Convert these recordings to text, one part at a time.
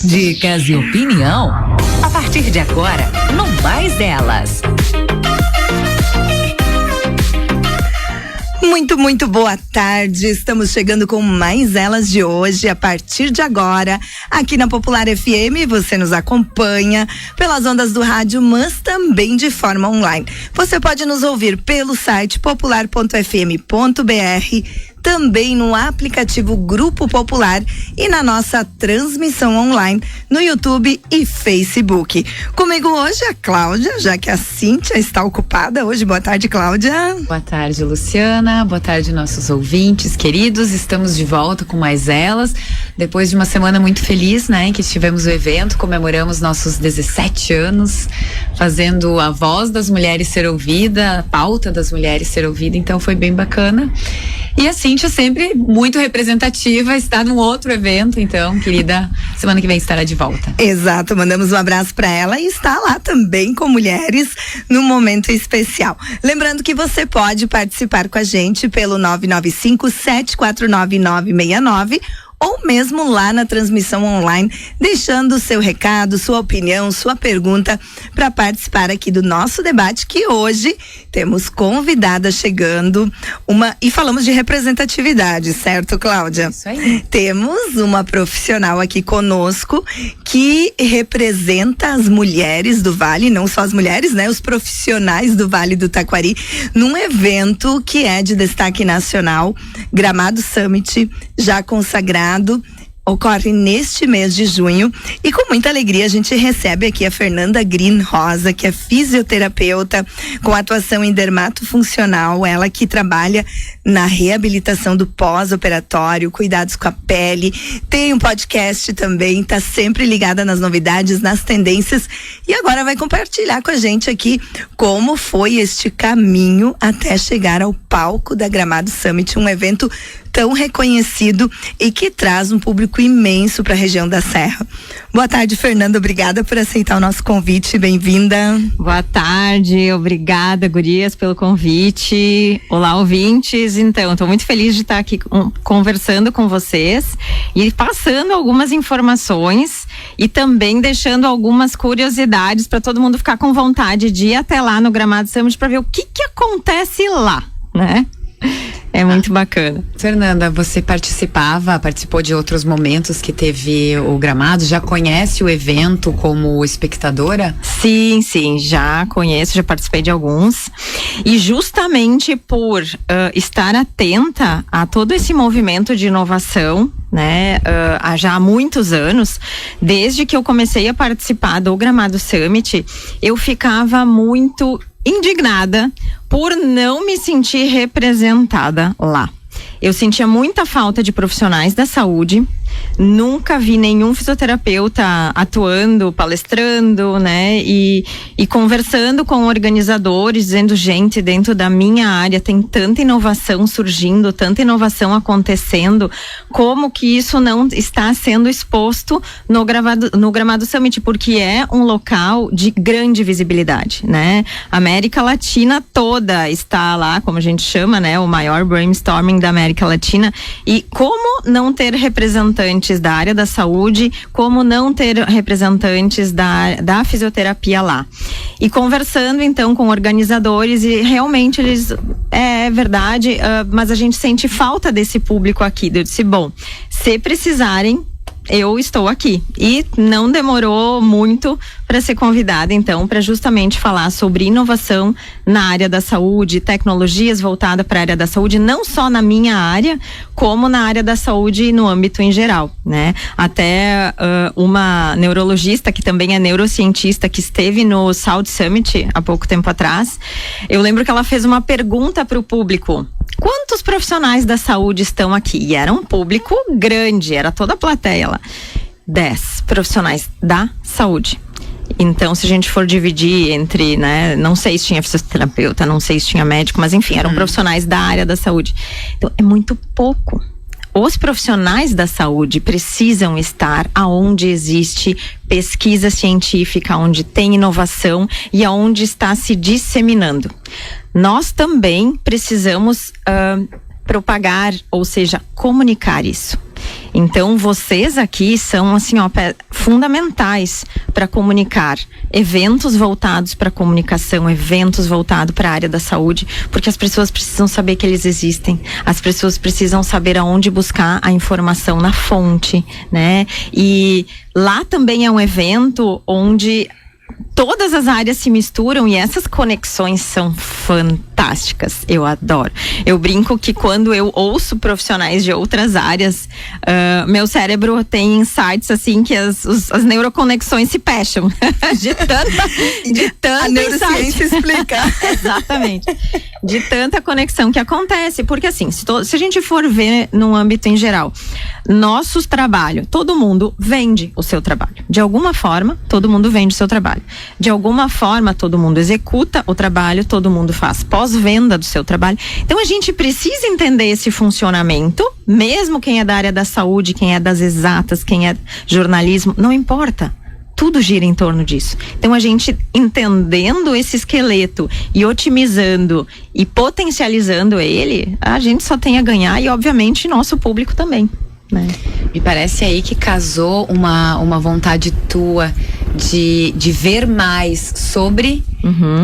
Dicas e opinião, a partir de agora, no Mais Elas. Muito boa tarde, estamos chegando com Mais Elas de hoje, a partir de agora, aqui na Popular FM, você nos acompanha pelas ondas do rádio, mas também de forma online. Você pode nos ouvir pelo site popular.fm.br, também no aplicativo Grupo Popular e na nossa transmissão online no YouTube e Facebook. Comigo hoje a Cláudia, já que a Cíntia está ocupada hoje. Boa tarde, Cláudia. Boa tarde, Luciana. Boa tarde, nossos ouvintes queridos. Estamos de volta com Mais Elas, depois de uma semana muito feliz, né? Que tivemos o evento, comemoramos nossos 17 anos, fazendo a voz das mulheres ser ouvida, a pauta das mulheres ser ouvida, então foi bem bacana. E a Cíntia sempre muito representativa, está num outro evento, então, querida, semana que vem estará de volta. Exato, mandamos um abraço para ela e está lá também com mulheres num momento especial. Lembrando que você pode participar com a gente pelo 995-749-969 ou mesmo lá na transmissão online, deixando o seu recado, sua opinião, sua pergunta para participar aqui do nosso debate, que hoje temos convidada chegando, e falamos de representatividade, certo, Cláudia? Isso aí. Temos uma profissional aqui conosco que representa as mulheres do Vale, não só as mulheres, né? Os profissionais do Vale do Taquari, num evento que é de destaque nacional, Gramado Summit, já consagrado, ocorre neste mês de junho, e com muita alegria a gente recebe aqui a Fernanda Green Rosa, que é fisioterapeuta com atuação em dermatofuncional, ela que trabalha na reabilitação do pós-operatório, cuidados com a pele, tem um podcast também, tá sempre ligada nas novidades, nas tendências, e agora vai compartilhar com a gente aqui como foi este caminho até chegar ao palco da Gramado Summit, um evento tão reconhecido e que traz um público imenso para a região da Serra. Boa tarde, Fernanda, obrigada por aceitar o nosso convite, bem-vinda. Boa tarde, obrigada, gurias, pelo convite. Olá, ouvintes. Então, estou muito feliz de estar aqui conversando com vocês e passando algumas informações e também deixando algumas curiosidades para todo mundo ficar com vontade de ir até lá no Gramado Summit para ver o que acontece lá, né? É muito bacana. Fernanda, você participou de outros momentos que teve o Gramado? Já conhece o evento como espectadora? Sim, já conheço, já participei de alguns. E justamente por estar atenta a todo esse movimento de inovação, né, já há muitos anos, desde que eu comecei a participar do Gramado Summit, eu ficava muito indignada por não me sentir representada lá. Eu sentia muita falta de profissionais da saúde, nunca vi nenhum fisioterapeuta atuando, palestrando, né, e conversando com organizadores, dizendo, gente, dentro da minha área tem tanta inovação surgindo, tanta inovação acontecendo, como que isso não está sendo exposto no Gramado Summit, porque é um local de grande visibilidade, né? A América Latina toda está lá, como a gente chama, né, o maior brainstorming da América Latina, e como não ter representantes da área da saúde, como não ter representantes da fisioterapia lá. E conversando então com organizadores, e realmente eles, é verdade, mas a gente sente falta desse público aqui. Eu disse, bom, se precisarem, eu estou aqui. E não demorou muito para ser convidada, então, para justamente falar sobre inovação na área da saúde, tecnologias voltadas para a área da saúde, não só na minha área, como na área da saúde no âmbito em geral, né? Até uma neurologista, que também é neurocientista, que esteve no South Summit há pouco tempo atrás, eu lembro que ela fez uma pergunta para o público: quantos profissionais da saúde estão aqui? E era um público grande, era toda a plateia lá. 10 profissionais da saúde. Então, se a gente for dividir entre, né, não sei se tinha fisioterapeuta, não sei se tinha médico, mas enfim, eram profissionais da área da saúde. Então, é muito pouco. Os profissionais da saúde precisam estar aonde existe pesquisa científica, onde tem inovação e aonde está se disseminando. Nós também precisamos propagar, ou seja, comunicar isso. Então, vocês aqui são, assim, ó, fundamentais para comunicar eventos voltados para comunicação, eventos voltados para a área da saúde, porque as pessoas precisam saber que eles existem, as pessoas precisam saber aonde buscar a informação na fonte, né? E lá também é um evento onde todas as áreas se misturam e essas conexões são fantásticas, eu adoro. Eu brinco que quando eu ouço profissionais de outras áreas, meu cérebro tem insights assim que as neuroconexões se fecham de tanta a neurociência explica. Exatamente. De tanta conexão que acontece, porque assim, se a gente for ver no âmbito em geral, nossos trabalhos, todo mundo vende o seu trabalho. De alguma forma, todo mundo vende o seu trabalho. De alguma forma, todo mundo executa o trabalho, todo mundo faz pós-venda do seu trabalho. Então, a gente precisa entender esse funcionamento, mesmo quem é da área da saúde, quem é das exatas, quem é jornalismo, não importa. Tudo gira em torno disso. Então, a gente entendendo esse esqueleto e otimizando e potencializando ele, a gente só tem a ganhar e, obviamente, nosso público também, né? Me parece aí que casou uma vontade tua de ver mais sobre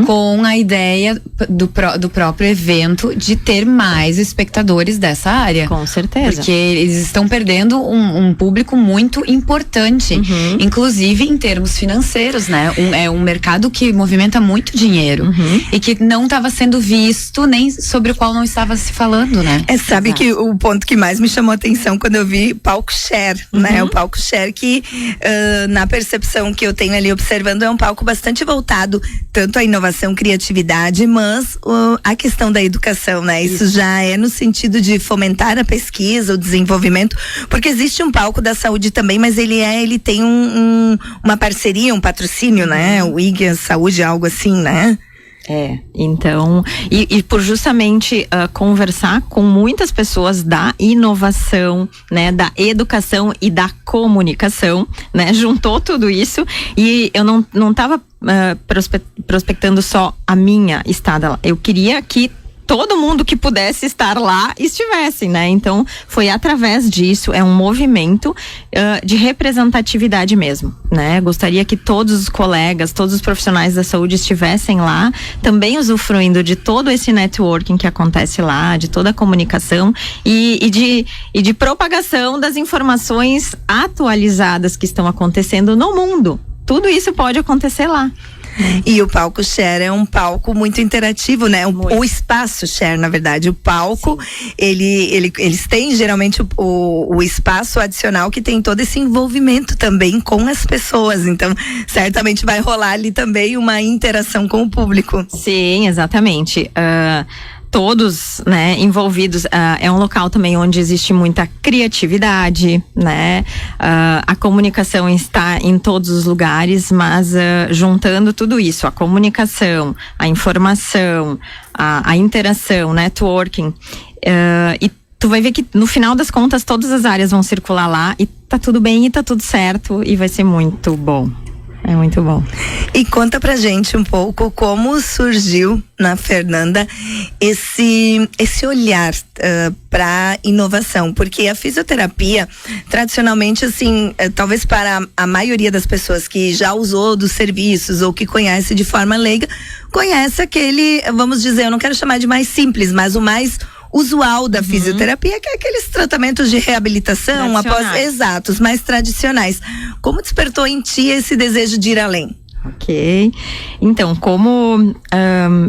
com a ideia do próprio evento de ter mais espectadores dessa área. Com certeza. Porque eles estão perdendo um público muito importante, inclusive em termos financeiros, né? É um mercado que movimenta muito dinheiro e que não estava sendo visto, nem sobre o qual não estava se falando, né? Sabe que o ponto que mais me chamou a atenção quando eu vi palco share, né? O palco share que na percepção que eu tenho ali observando é um palco bastante voltado tanto à inovação, criatividade, mas a questão da educação, né? Isso já é no sentido de fomentar a pesquisa, o desenvolvimento, porque existe um palco da saúde também, mas ele tem uma parceria, um patrocínio, né? O IG Saúde, algo assim, né? Então, e por justamente conversar com muitas pessoas da inovação, né, da educação e da comunicação, né, juntou tudo isso e eu não tava prospectando só a minha estada lá, eu queria que todo mundo que pudesse estar lá estivesse, né? Então, foi através disso, é um movimento de representatividade mesmo, né? Gostaria que todos os colegas, todos os profissionais da saúde estivessem lá, também usufruindo de todo esse networking que acontece lá, de toda a comunicação e de propagação das informações atualizadas que estão acontecendo no mundo. Tudo isso pode acontecer lá. E o palco share é um palco muito interativo, né? O espaço share, na verdade, o palco, eles têm geralmente o espaço adicional que tem todo esse envolvimento também com as pessoas, então certamente vai rolar ali também uma interação com o público. Sim, exatamente. Todos, né, envolvidos, é um local também onde existe muita criatividade, né, a comunicação está em todos os lugares, mas juntando tudo isso, a comunicação, a informação, a interação, networking, e tu vai ver que no final das contas todas as áreas vão circular lá e tá tudo bem e tá tudo certo e vai ser muito bom. É muito bom. E conta pra gente um pouco como surgiu na Fernanda esse olhar para inovação, porque a fisioterapia, tradicionalmente, assim, talvez para a maioria das pessoas que já usou dos serviços ou que conhece de forma leiga, conhece aquele, vamos dizer, eu não quero chamar de mais simples, mas o mais usual da fisioterapia, que é aqueles tratamentos de reabilitação exatos, mais tradicionais. Como despertou em ti esse desejo de ir além? Ok, então como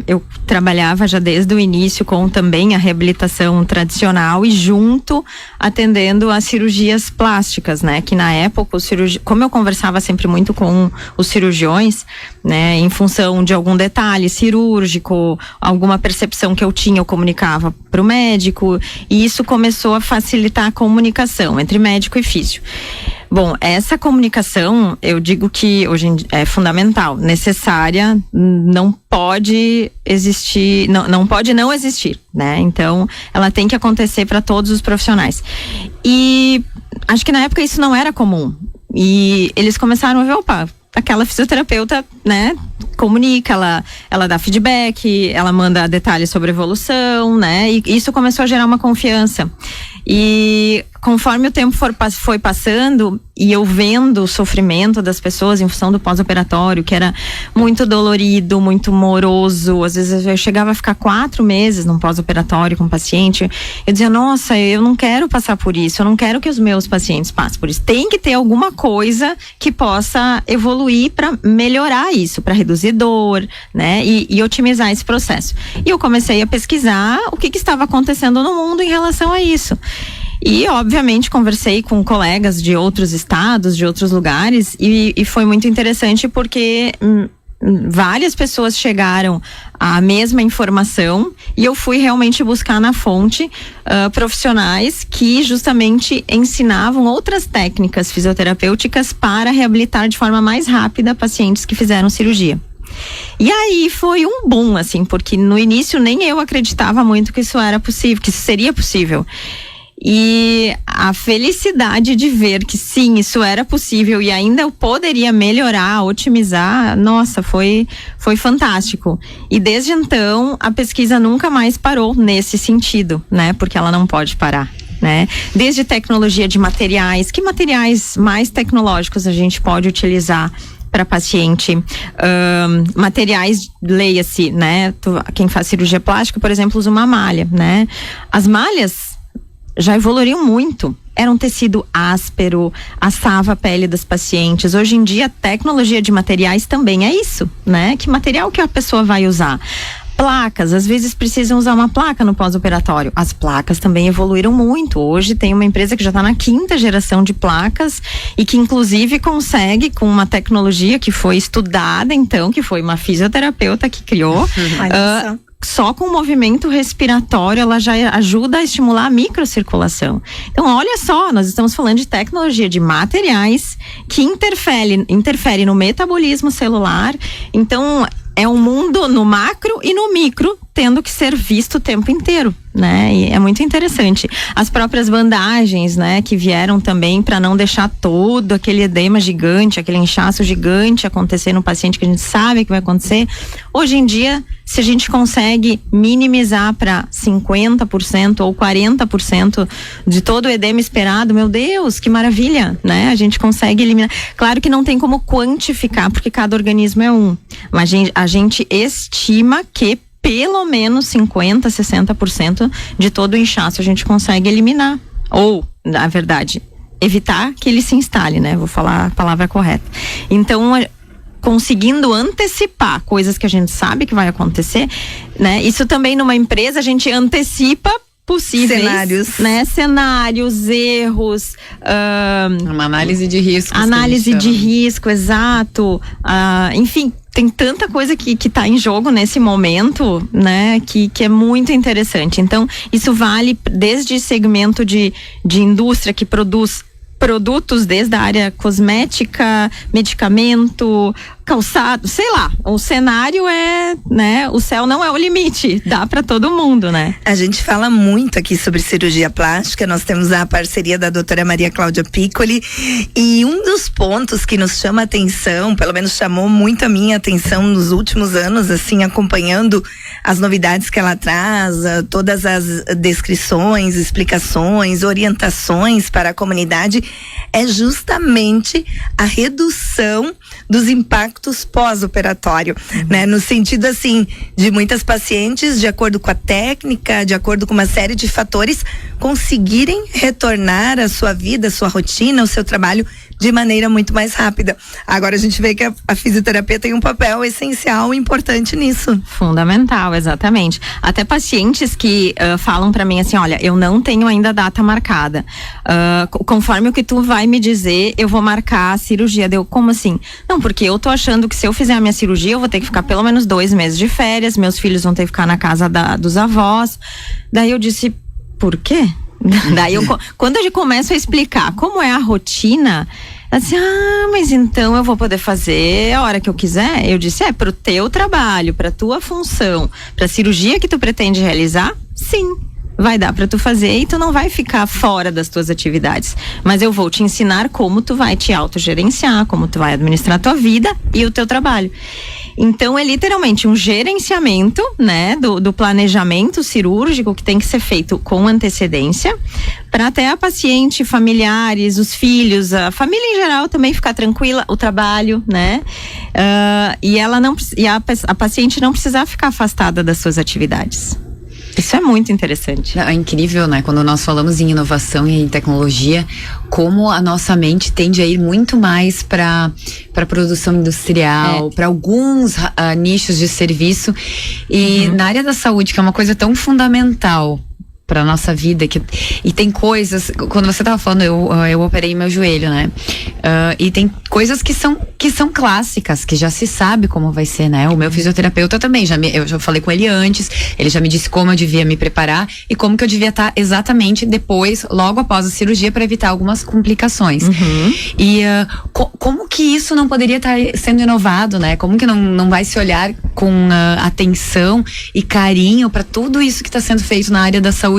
eu trabalhava já desde o início com também a reabilitação tradicional e junto atendendo as cirurgias plásticas, né, que na época como eu conversava sempre muito com os cirurgiões, né, em função de algum detalhe cirúrgico, alguma percepção que eu tinha, eu comunicava para o médico e isso começou a facilitar a comunicação entre médico e físio. Bom, essa comunicação, eu digo que hoje é fundamental, necessária, não pode existir, não pode não existir, né? Então, ela tem que acontecer para todos os profissionais. E acho que na época isso não era comum. E eles começaram a ver, opa, aquela fisioterapeuta, né, comunica, ela dá feedback, ela manda detalhes sobre evolução, né, e isso começou a gerar uma confiança. E conforme o tempo foi passando e eu vendo o sofrimento das pessoas em função do pós-operatório, que era muito dolorido, muito moroso, às vezes eu chegava a ficar 4 meses num pós-operatório com o paciente, eu dizia, nossa, eu não quero passar por isso, eu não quero que os meus pacientes passem por isso. Tem que ter alguma coisa que possa evoluir para melhorar isso, para reduzir dor, né, e otimizar esse processo. E eu comecei a pesquisar o que estava acontecendo no mundo em relação a isso. E, obviamente, conversei com colegas de outros estados, de outros lugares, e foi muito interessante porque várias pessoas chegaram à mesma informação e eu fui realmente buscar na fonte profissionais que justamente ensinavam outras técnicas fisioterapêuticas para reabilitar de forma mais rápida pacientes que fizeram cirurgia. E aí foi um boom, assim, porque no início nem eu acreditava muito que isso era possível, que isso seria possível. E a felicidade de ver que sim, isso era possível e ainda eu poderia melhorar, otimizar, nossa, foi fantástico. E desde então a pesquisa nunca mais parou nesse sentido, né? Porque ela não pode parar, né? Desde tecnologia de materiais, que materiais mais tecnológicos a gente pode utilizar para paciente, materiais, leia-se, né? Quem faz cirurgia plástica, por exemplo, usa uma malha, né? As malhas já evoluíram muito. Era um tecido áspero, assava a pele das pacientes. Hoje em dia, a tecnologia de materiais também é isso, né? Que material que a pessoa vai usar? Placas, às vezes precisam usar uma placa no pós-operatório. As placas também evoluíram muito. Hoje tem uma empresa que já está na 5ª geração de placas e que inclusive consegue, com uma tecnologia que foi estudada, então, que foi uma fisioterapeuta que criou, só com o movimento respiratório ela já ajuda a estimular a microcirculação. Então, olha só, nós estamos falando de tecnologia de materiais que interfere no metabolismo celular. Então, é um mundo no macro e no micro tendo que ser visto o tempo inteiro, né? E é muito interessante. As próprias bandagens, né, que vieram também para não deixar todo aquele edema gigante, aquele inchaço gigante acontecer no paciente que a gente sabe que vai acontecer. Hoje em dia, se a gente consegue minimizar para 50% ou 40% de todo o edema esperado, meu Deus, que maravilha, né? A gente consegue eliminar. Claro que não tem como quantificar, porque cada organismo é um, mas a gente estima que pelo menos 50%, 60% de todo o inchaço a gente consegue eliminar. Ou, na verdade, evitar que ele se instale, né? Vou falar a palavra correta. Então, conseguindo antecipar coisas que a gente sabe que vai acontecer, né? Isso também numa empresa a gente antecipa possíveis cenários, erros, uma análise de risco. Análise de risco, exato. Enfim, tem tanta coisa que tá em jogo nesse momento, né? Que é muito interessante. Então, isso vale desde segmento de indústria que produz produtos desde a área cosmética, medicamento, calçado, sei lá, o cenário é, né, o céu não é o limite, dá para todo mundo, né? A gente fala muito aqui sobre cirurgia plástica, nós temos a parceria da doutora Maria Cláudia Piccoli e um dos pontos que nos chama a atenção, pelo menos chamou muito a minha atenção nos últimos anos, assim, acompanhando as novidades que ela traz, todas as descrições, explicações, orientações para a comunidade, é justamente a redução dos impactos pós-operatório, né? No sentido, assim, de muitas pacientes, de acordo com a técnica, de acordo com uma série de fatores, conseguirem retornar à sua vida, à sua rotina, ao seu trabalho de maneira muito mais rápida. Agora a gente vê que a fisioterapia tem um papel essencial e importante nisso. Fundamental, exatamente. Até pacientes que falam pra mim assim, olha, eu não tenho ainda data marcada. Conforme o que tu vai me dizer, eu vou marcar a cirurgia. Deu, como assim? Não, porque eu tô achando que se eu fizer a minha cirurgia, eu vou ter que ficar pelo menos 2 meses de férias, meus filhos vão ter que ficar na casa dos avós. Daí eu disse, por quê? Daí quando eu começo a explicar como é a rotina, ela disse, mas então eu vou poder fazer a hora que eu quiser? Eu disse, pro teu trabalho, pra tua função, pra cirurgia que tu pretende realizar, sim, vai dar pra tu fazer e tu não vai ficar fora das tuas atividades, mas eu vou te ensinar como tu vai te autogerenciar, como tu vai administrar a tua vida e o teu trabalho. Então é literalmente um gerenciamento, né, do planejamento cirúrgico que tem que ser feito com antecedência, para até a paciente, familiares, os filhos, a família em geral também ficar tranquila, o trabalho, né? E a paciente não precisar ficar afastada das suas atividades. Isso é muito interessante. É incrível, né? Quando nós falamos em inovação e em tecnologia, como a nossa mente tende a ir muito mais para produção industrial, para alguns nichos de serviço. E na área da saúde, que é uma coisa tão fundamental para nossa vida, e tem coisas, quando você tava falando, eu operei meu joelho, né? E tem coisas que são clássicas, que já se sabe como vai ser, né? O meu fisioterapeuta também, eu já falei com ele antes, ele já me disse como eu devia me preparar e como que eu devia estar exatamente depois, logo após a cirurgia, para evitar algumas complicações. E como que isso não poderia estar sendo inovado, né? Como que não vai se olhar com atenção e carinho para tudo isso que está sendo feito na área da saúde,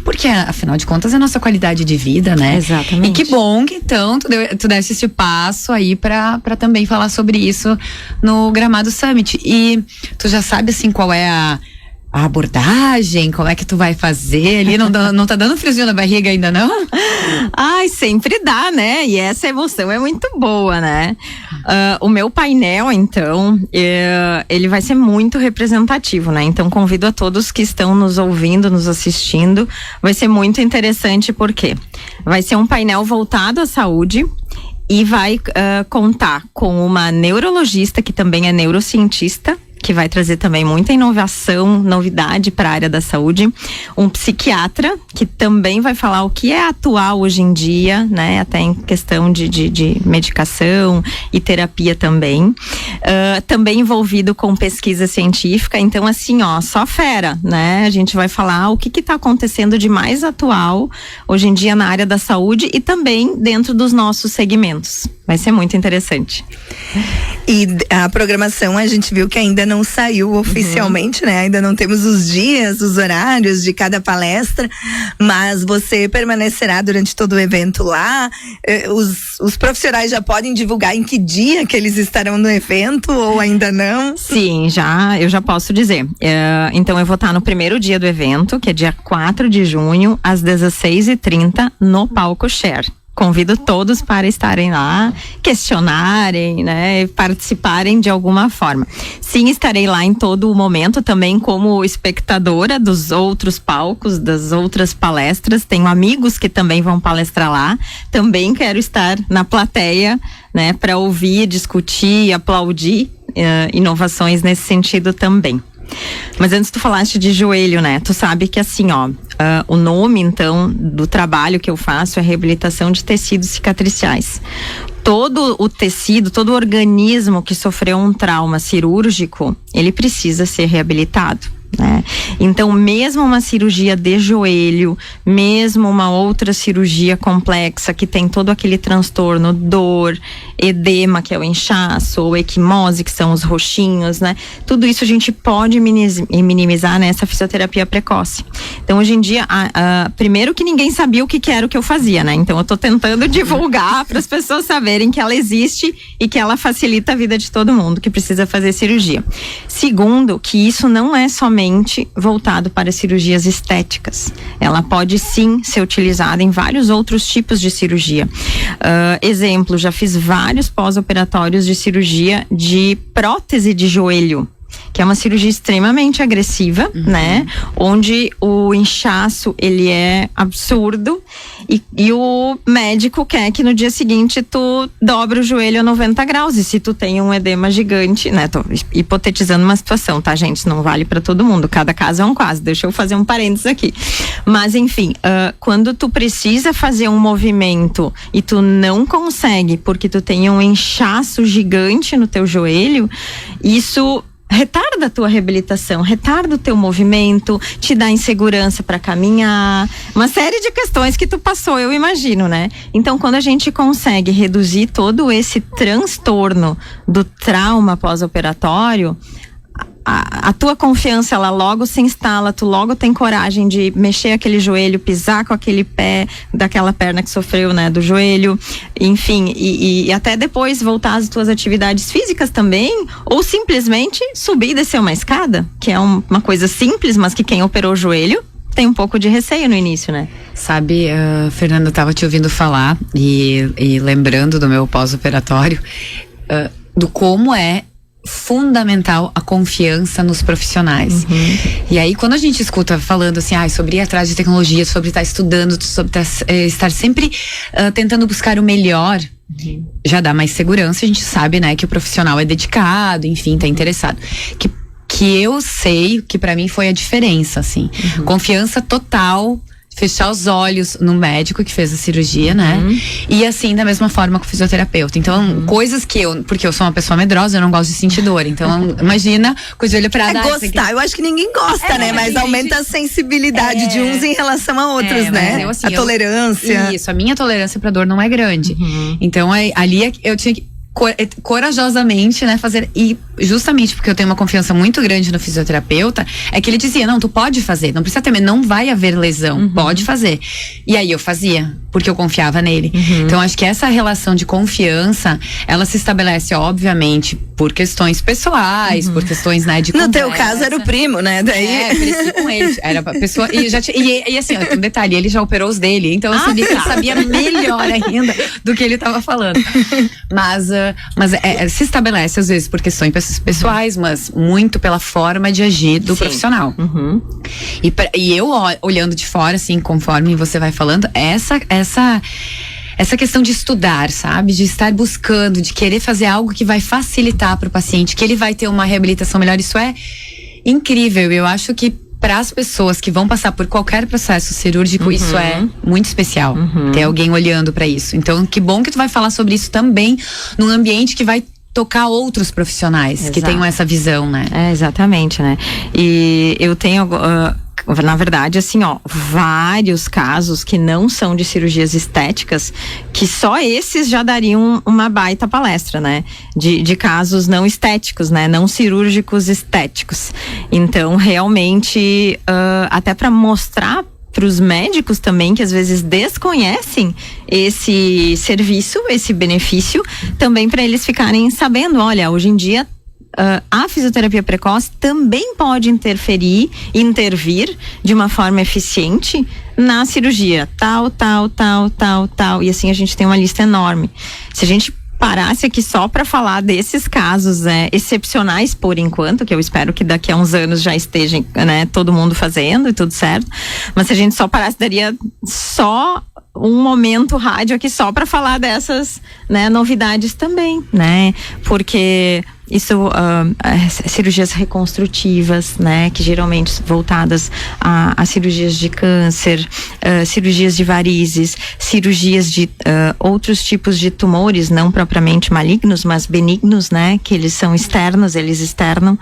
porque afinal de contas é a nossa qualidade de vida, né? Exatamente. E que bom que então tu desse esse passo aí pra também falar sobre isso no Gramado Summit. E tu já sabe assim qual é a abordagem, como é que tu vai fazer ali? Não tá dando friozinho na barriga ainda, não? Ai, sempre dá, né? E essa emoção é muito boa, né? O meu painel, então, ele vai ser muito representativo, né? Então, convido a todos que estão nos ouvindo, nos assistindo. Vai ser muito interessante porque vai ser um painel voltado à saúde e vai contar com uma neurologista que também é neurocientista, que vai trazer também muita inovação, novidade para a área da saúde, um psiquiatra que também vai falar o que é atual hoje em dia, né, até em questão de medicação e terapia também, também envolvido com pesquisa científica. Então assim, só fera, né, a gente vai falar o que está acontecendo de mais atual hoje em dia na área da saúde e também dentro dos nossos segmentos. Vai ser muito interessante. E a programação a gente viu que ainda não saiu oficialmente, né? Ainda não temos os dias, os horários de cada palestra, mas você permanecerá durante todo o evento lá. Os profissionais já podem divulgar em que dia que eles estarão no evento ou ainda não? Sim, eu já posso dizer. Então eu vou estar no primeiro dia do evento, que é dia 4 de junho, às 16h30, no Palco Share. Convido todos para estarem lá, questionarem, né, participarem de alguma forma. Sim, estarei lá em todo o momento também como espectadora dos outros palcos, das outras palestras. Tenho amigos que também vão palestrar lá. Também quero estar na plateia, né, para ouvir, discutir, aplaudir inovações nesse sentido também. Mas antes tu falaste de joelho, né? Tu sabe que assim, o nome então do trabalho que eu faço é reabilitação de tecidos cicatriciais. Todo o tecido, todo o organismo que sofreu um trauma cirúrgico, ele precisa ser reabilitado, né? Então, mesmo uma cirurgia de joelho, mesmo uma outra cirurgia complexa que tem todo aquele transtorno, dor, edema, que é o inchaço, ou equimose, que são os roxinhos, né? Tudo isso a gente pode minimizar nessa fisioterapia precoce. Então, hoje em dia, primeiro que ninguém sabia o que era o que eu fazia, né? Então, eu tô tentando divulgar para as pessoas saberem que ela existe e que ela facilita a vida de todo mundo que precisa fazer cirurgia. Segundo, que isso não é somente voltado para cirurgias estéticas. Ela pode sim ser utilizada em vários outros tipos de cirurgia. Exemplo, já fiz vários pós-operatórios de cirurgia de prótese de joelho, que é uma cirurgia extremamente agressiva, né? Onde o inchaço, ele é absurdo e o médico quer que no dia seguinte tu dobre o joelho a 90 graus. E se tu tem um edema gigante, né? Tô hipotetizando uma situação, tá, gente? Isso não vale pra todo mundo. Cada caso é um caso. Deixa eu fazer um parênteses aqui. Mas, enfim, quando tu precisa fazer um movimento e tu não consegue porque tu tem um inchaço gigante no teu joelho, isso retarda a tua reabilitação, retarda o teu movimento, te dá insegurança para caminhar, uma série de questões que tu passou, eu imagino, né? Então, quando a gente consegue reduzir todo esse transtorno do trauma pós-operatório, a tua confiança, ela logo se instala, tu logo tem coragem de mexer aquele joelho, pisar com aquele pé daquela perna que sofreu, né, do joelho, enfim, e até depois voltar às tuas atividades físicas também, ou simplesmente subir e descer uma escada, que é uma coisa simples, mas que quem operou o joelho tem um pouco de receio no início, né? Sabe, Fernanda, eu tava te ouvindo falar e lembrando do meu pós-operatório, do como é fundamental a confiança nos profissionais. E aí, quando a gente escuta falando assim, sobre ir atrás de tecnologia, sobre estar estudando, sobre estar sempre tentando buscar o melhor, já dá mais segurança. A gente sabe, né, que o profissional é dedicado, enfim, tá interessado. Que eu sei que pra mim foi a diferença, assim. Confiança total, fechar os olhos no médico que fez a cirurgia, né? E assim, da mesma forma com o fisioterapeuta. Então, coisas que porque eu sou uma pessoa medrosa, eu não gosto de sentir dor. Então, imagina com o joelho pra dar. Gostar, eu acho que ninguém gosta, né? Mas aumenta a sensibilidade de uns em relação a outros, né? Eu, assim, a tolerância. Isso, a minha tolerância pra dor não é grande. Então, ali eu tinha que corajosamente, né, fazer, e justamente porque eu tenho uma confiança muito grande no fisioterapeuta, é que ele dizia, não, tu pode fazer, não precisa temer, não vai haver lesão, pode fazer. E aí eu fazia, porque eu confiava nele. Então acho que essa relação de confiança, ela se estabelece, obviamente, por questões pessoais, por questões, né, de conversa. No teu caso era o primo, né? Daí... cresci com ele, era a pessoa, e assim, um detalhe, ele já operou os dele, então eu sabia que ele sabia melhor ainda do que ele estava falando. Mas se estabelece às vezes por questões pessoais, mas muito pela forma de agir do profissional. E eu olhando de fora, assim, conforme você vai falando, essa questão de estudar, sabe? De estar buscando, de querer fazer algo que vai facilitar para o paciente, que ele vai ter uma reabilitação melhor, isso é incrível. Eu acho que para as pessoas que vão passar por qualquer processo cirúrgico, isso é muito especial. Ter alguém olhando para isso. Então, que bom que tu vai falar sobre isso também num ambiente que vai tocar outros profissionais que tenham essa visão, né? Exatamente, né? E eu tenho, na verdade, assim, vários casos que não são de cirurgias estéticas, que só esses já dariam uma baita palestra, né? De casos não estéticos, né? Não cirúrgicos estéticos. Então, realmente, até para mostrar para os médicos também, que às vezes desconhecem esse serviço, esse benefício, também para eles ficarem sabendo, olha, hoje em dia a fisioterapia precoce também pode intervir de uma forma eficiente na cirurgia, tal, e assim a gente tem uma lista enorme. Se a gente parasse aqui só para falar desses casos excepcionais por enquanto, que eu espero que daqui a uns anos já esteja, né, todo mundo fazendo e tudo certo, mas se a gente só parasse, daria só um momento rádio aqui só para falar dessas, né, novidades também, né, porque isso, cirurgias reconstrutivas, né, que geralmente voltadas a cirurgias de câncer, cirurgias de varizes, cirurgias de outros tipos de tumores, não propriamente malignos, mas benignos, né, que eles são externos, eles externam.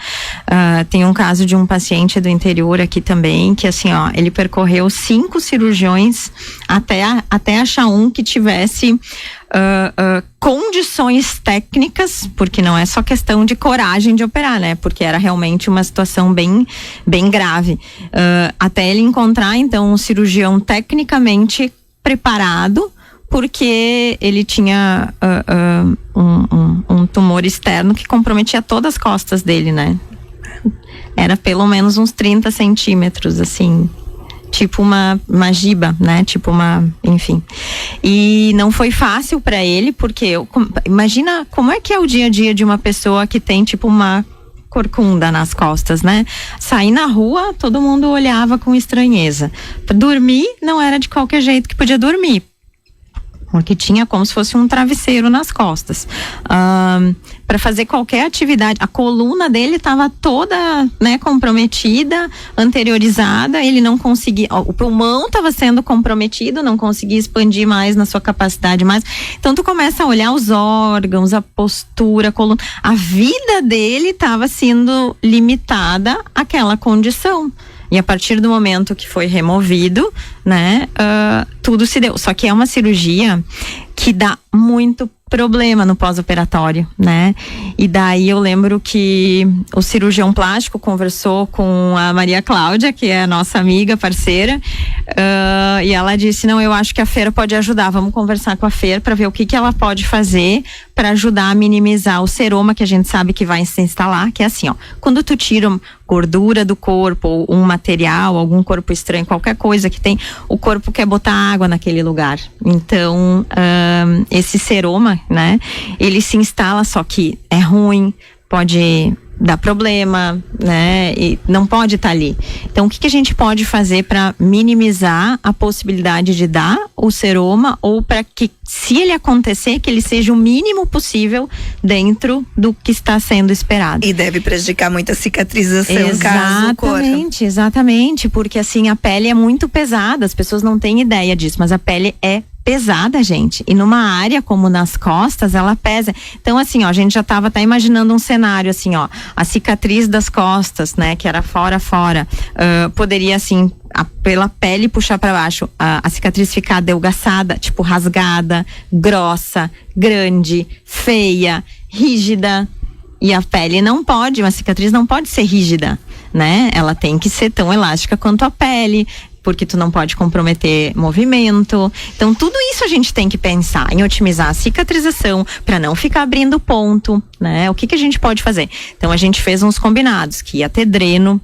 Tem um caso de um paciente do interior aqui também, que assim, ele percorreu 5 cirurgiões até achar um que tivesse condições técnicas, porque não é só questão de coragem de operar, né? Porque era realmente uma situação bem, bem grave. Até ele encontrar, então, um cirurgião tecnicamente preparado, porque ele tinha um tumor externo que comprometia todas as costas dele, né? Era pelo menos uns 30 centímetros, assim, tipo uma giba, né? Enfim. E não foi fácil para ele, porque imagina como é que é o dia a dia de uma pessoa que tem tipo uma corcunda nas costas, né? Sair na rua, todo mundo olhava com estranheza. Dormir não era de qualquer jeito que podia dormir, porque tinha como se fosse um travesseiro nas costas. Para fazer qualquer atividade, a coluna dele estava toda, né, comprometida, anteriorizada, ele não conseguia, o pulmão estava sendo comprometido, não conseguia expandir mais na sua capacidade mais. Então tu começa a olhar os órgãos, a postura, a coluna, a vida dele estava sendo limitada àquela condição. E a partir do momento que foi removido, né, tudo se deu. Só que é uma cirurgia que dá muito problema no pós-operatório, né? E daí eu lembro que o cirurgião plástico conversou com a Maria Cláudia, que é a nossa amiga, parceira, e ela disse, não, eu acho que a Fer pode ajudar, vamos conversar com a Fer para ver o que ela pode fazer para ajudar a minimizar o seroma, que a gente sabe que vai se instalar, que é assim, ó, quando tu tira gordura do corpo, ou um material, algum corpo estranho, qualquer coisa que tem, o corpo quer botar água naquele lugar. Então, esse seroma, né, ele se instala, só que é ruim, pode dar problema, né, e não pode estar ali. Então, o que a gente pode fazer para minimizar a possibilidade de dar o seroma, ou para que, se ele acontecer, que ele seja o mínimo possível dentro do que está sendo esperado. E deve prejudicar muito a cicatrização, caso o corpo. Exatamente, porque assim, a pele é muito pesada, as pessoas não têm ideia disso, mas a pele é pesada, gente, e numa área como nas costas, ela pesa. Então assim, ó, a gente já estava até imaginando um cenário assim, ó, a cicatriz das costas, né, que era fora, poderia assim, pela pele puxar para baixo, a cicatriz ficar adelgaçada, tipo rasgada, grossa, grande, feia, rígida. E a pele não pode, uma cicatriz não pode ser rígida, né? Ela tem que ser tão elástica quanto a pele, porque tu não pode comprometer movimento. Então tudo isso a gente tem que pensar em otimizar a cicatrização para não ficar abrindo ponto, né? O que a gente pode fazer? Então a gente fez uns combinados, que ia ter dreno,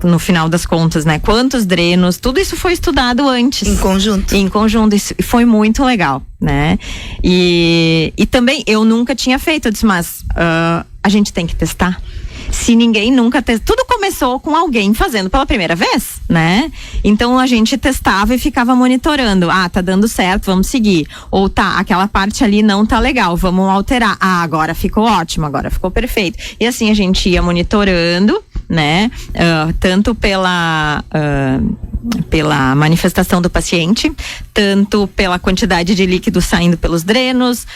no final das contas, né? Quantos drenos, tudo isso foi estudado antes. Em conjunto, isso foi muito legal, né? E também eu nunca tinha feito, eu disse, mas a gente tem que testar. Se ninguém nunca testou, tudo começou com alguém fazendo pela primeira vez, né? Então a gente testava e ficava monitorando. Ah, tá dando certo, vamos seguir. Ou tá, aquela parte ali não tá legal, vamos alterar. Ah, agora ficou ótimo, agora ficou perfeito. E assim a gente ia monitorando, né? Tanto pela manifestação do paciente, tanto pela quantidade de líquido saindo pelos drenos,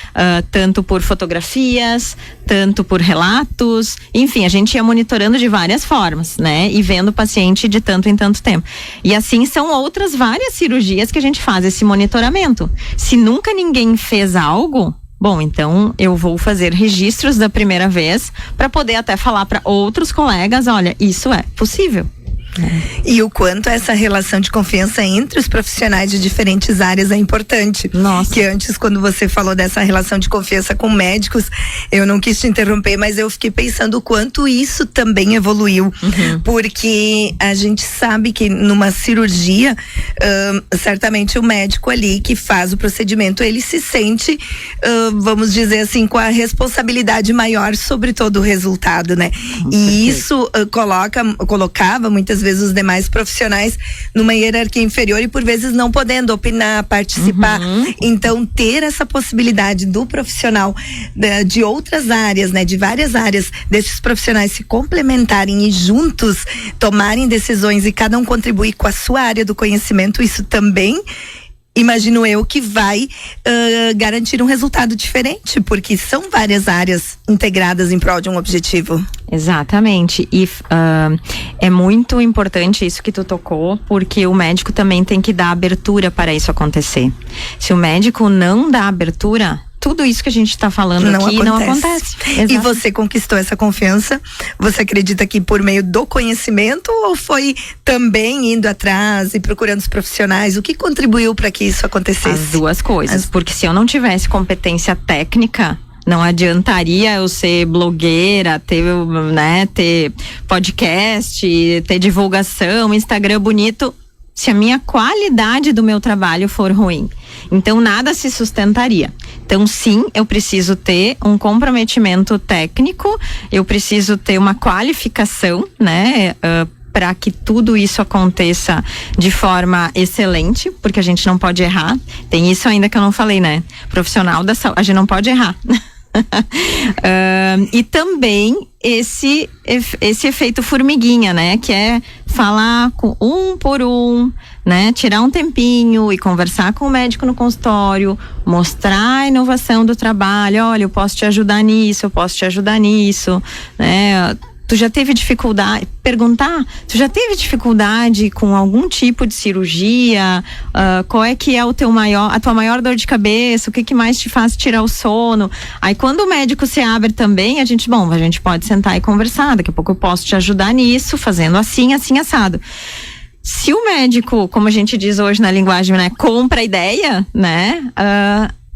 tanto por fotografias, tanto por relatos, enfim, a gente ia monitorando de várias formas, né? E vendo o paciente de tanto em tanto tempo. E assim são outras várias cirurgias que a gente faz esse monitoramento. Se nunca ninguém fez algo, bom, então eu vou fazer registros da primeira vez para poder até falar para outros colegas, olha, isso é possível. E o quanto essa relação de confiança entre os profissionais de diferentes áreas é importante. Nossa. Que antes, quando você falou dessa relação de confiança com médicos, eu não quis te interromper, mas eu fiquei pensando o quanto isso também evoluiu. Porque a gente sabe que numa cirurgia, certamente o médico ali que faz o procedimento, ele se sente, vamos dizer assim, com a responsabilidade maior sobre todo o resultado, né? E isso colocava muitas vezes os demais profissionais numa hierarquia inferior e por vezes não podendo opinar, participar. Então ter essa possibilidade do profissional de outras áreas, né, de várias áreas, desses profissionais se complementarem e juntos tomarem decisões e cada um contribuir com a sua área do conhecimento, isso também, imagino eu, que vai garantir um resultado diferente, porque são várias áreas integradas em prol de um objetivo. Exatamente, e é muito importante isso que tu tocou, porque o médico também tem que dar abertura para isso acontecer. Se o médico não dá abertura, tudo isso que a gente está falando aqui não acontece. E você conquistou essa confiança, você acredita que por meio do conhecimento ou foi também indo atrás e procurando os profissionais? O que contribuiu para que isso acontecesse? As duas coisas, porque se eu não tivesse competência técnica, não adiantaria eu ser blogueira, ter podcast, ter divulgação, Instagram bonito, se a minha qualidade do meu trabalho for ruim. Então nada se sustentaria. Então sim, eu preciso ter um comprometimento técnico, eu preciso ter uma qualificação, né? Para que tudo isso aconteça de forma excelente, porque a gente não pode errar. Tem isso ainda que eu não falei, né? Profissional da saúde, a gente não pode errar. E também esse efeito formiguinha, né? Que é falar com um por um, né? Tirar um tempinho e conversar com o médico no consultório, mostrar a inovação do trabalho. Olha, eu posso te ajudar nisso, né? Tu já teve dificuldade? Perguntar, tu já teve dificuldade com algum tipo de cirurgia? Qual é que é a tua maior dor de cabeça? O que mais te faz tirar o sono? Aí quando o médico se abre também, a gente pode sentar e conversar. Daqui a pouco eu posso te ajudar nisso, fazendo assim, assado. Se o médico, como a gente diz hoje na linguagem, né, compra a ideia, né,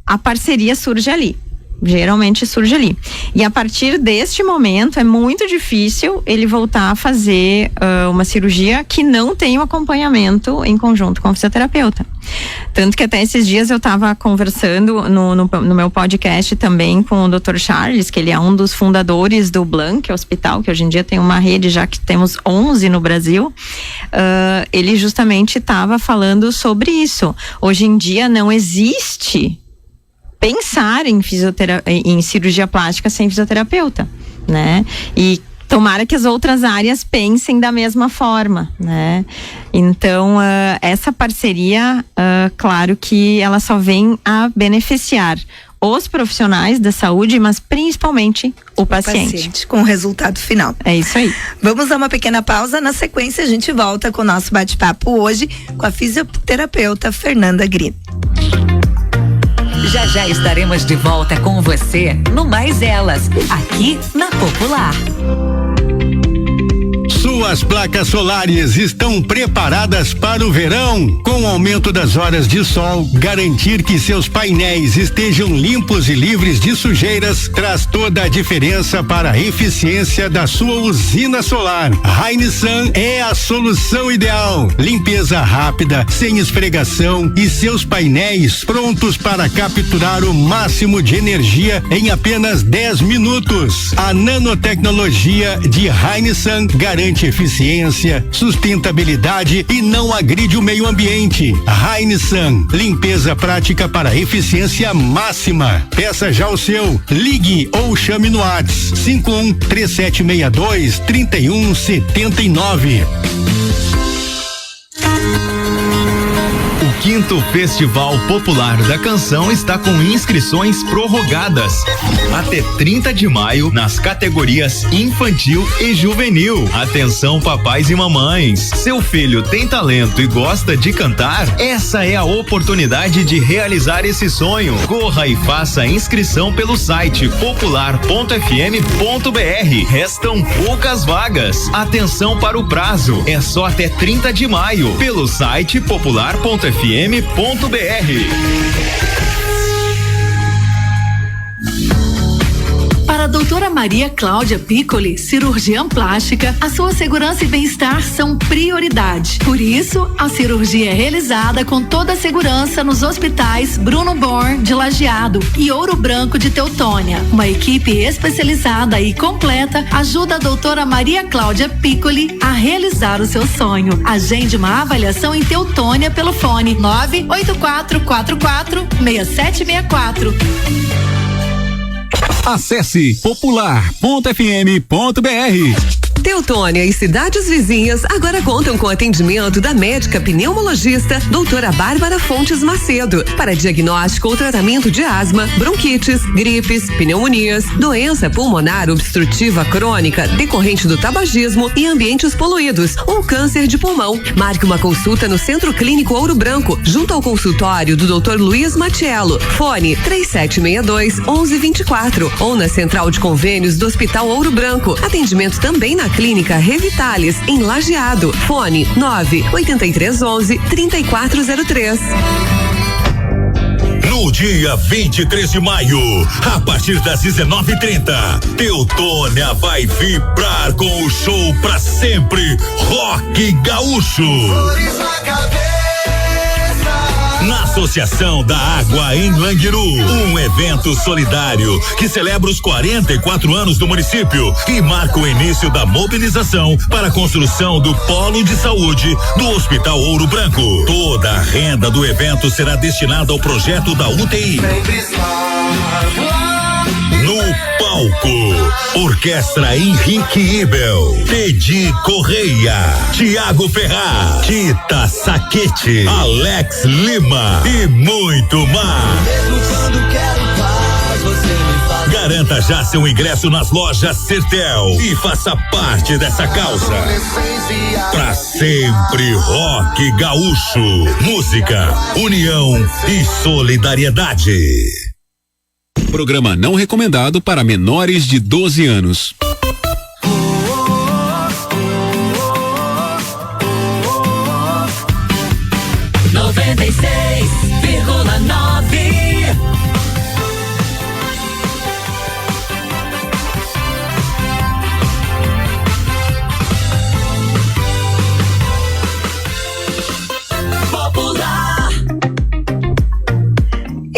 a parceria surge ali. Geralmente surge ali. E a partir deste momento é muito difícil ele voltar a fazer uma cirurgia que não tem um acompanhamento em conjunto com o fisioterapeuta. Tanto que até esses dias eu estava conversando no meu podcast também com o Dr. Charles, que ele é um dos fundadores do Blanc Hospital, que hoje em dia tem uma rede, já que temos 11 no Brasil. Ele justamente estava falando sobre isso. Hoje em dia não existe pensar em cirurgia plástica sem fisioterapeuta, né? E tomara que as outras áreas pensem da mesma forma, né? Então, essa parceria, claro que ela só vem a beneficiar os profissionais da saúde, mas principalmente o paciente. Com o resultado final. É isso aí. Vamos a uma pequena pausa. Na sequência, a gente volta com o nosso bate-papo hoje com a fisioterapeuta Fernanda Green. Já estaremos de volta com você no Mais Elas, aqui na Popular. Suas placas solares estão preparadas para o verão? Com o aumento das horas de sol, garantir que seus painéis estejam limpos e livres de sujeiras traz toda a diferença para a eficiência da sua usina solar. Rainesan é a solução ideal. Limpeza rápida, sem esfregação e seus painéis prontos para capturar o máximo de energia em apenas 10 minutos. A nanotecnologia de Rainesan garante eficiência, sustentabilidade e não agride o meio ambiente. Rainesan, limpeza prática para eficiência máxima. Peça já o seu. Ligue ou chame no WhatsApp 51-3762-3179. O 5º Festival Popular da Canção está com inscrições prorrogadas até 30 de maio nas categorias infantil e juvenil. Atenção, papais e mamães, seu filho tem talento e gosta de cantar? Essa é a oportunidade de realizar esse sonho. Corra e faça a inscrição pelo site popular.fm.br. Restam poucas vagas. Atenção para o prazo, é só até 30 de maio pelo site popular.fm.br. Para a doutora Maria Cláudia Piccoli, cirurgiã plástica, a sua segurança e bem-estar são prioridade. Por isso, a cirurgia é realizada com toda a segurança nos hospitais Bruno Born de Lajeado e Ouro Branco de Teutônia. Uma equipe especializada e completa ajuda a doutora Maria Cláudia Piccoli a realizar o seu sonho. Agende uma avaliação em Teutônia pelo fone 98444-6764. Acesse popular.fm.br. Teutônia e cidades vizinhas agora contam com atendimento da médica pneumologista doutora Bárbara Fontes Macedo para diagnóstico ou tratamento de asma, bronquites, gripes, pneumonias, doença pulmonar obstrutiva crônica decorrente do tabagismo e ambientes poluídos ou câncer de pulmão. Marque uma consulta no Centro Clínico Ouro Branco, junto ao consultório do Dr. Luiz Matiello. Fone 3762-1124 ou na Central de Convênios do Hospital Ouro Branco. Atendimento também na Clínica Revitalis, em Lajeado. Fone 98311-3403. No dia 23 de maio, a partir das 19h30, Teutônia vai vibrar com o show pra sempre Rock Gaúcho. Na Associação da Água em Languiru, um evento solidário que celebra os 44 anos do município e marca o início da mobilização para a construção do Polo de Saúde do Hospital Ouro Branco. Toda a renda do evento será destinada ao projeto da UTI. No palco, Orquestra Henrique Ibel, Tedi Correia, Tiago Ferraz, Kita Saquete, Alex Lima e muito mais. Garanta já seu ingresso nas lojas Sertel e faça parte dessa causa. Pra sempre rock gaúcho, música, união e solidariedade. Programa não recomendado para menores de 12 anos.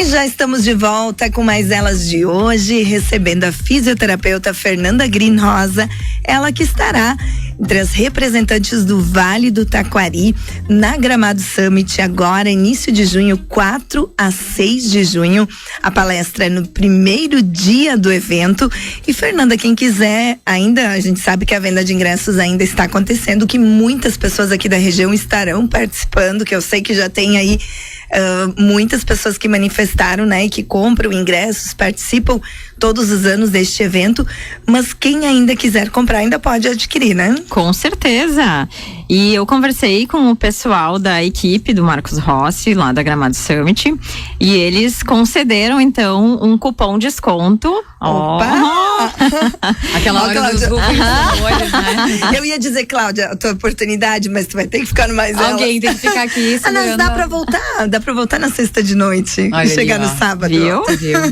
E já estamos de volta com mais elas de hoje, recebendo a fisioterapeuta Fernanda Greenrosa, ela que estará entre as representantes do Vale do Taquari na Gramado Summit agora, início de junho, 4 a 6 de junho. A palestra é no primeiro dia do evento. E Fernanda, quem quiser, ainda a gente sabe que a venda de ingressos ainda está acontecendo, que muitas pessoas aqui da região estarão participando, que eu sei que já tem aí muitas pessoas que manifestaram, né, e que compram ingressos, participam todos os anos deste evento, mas quem ainda quiser comprar ainda pode adquirir, né? Com certeza. E eu conversei com o pessoal da equipe do Marcos Rossi, lá da Gramado Summit, e eles concederam então um cupom de desconto. Opa! Aquela hora dos olhos, né? Eu ia dizer, Cláudia, a tua oportunidade, mas tu vai ter que ficar no mais Alguém tem que ficar aqui. Mas dá pra voltar na sexta de noite. Olha e chegar ali, no sábado. Viu?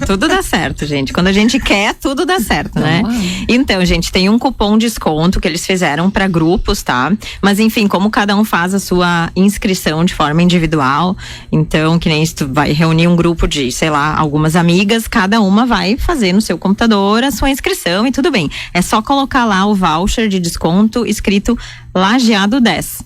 Tudo dá certo, gente. Quando a gente quer, tudo dá certo, né? Então, gente, tem um cupom de desconto que eles fizeram para grupos, tá? Mas enfim, como cada um faz a sua inscrição de forma individual, então, que nem se tu vai reunir um grupo de, sei lá, algumas amigas, cada uma vai fazer no seu computador a sua inscrição e tudo bem. É só colocar lá o voucher de desconto escrito Lajeado 10.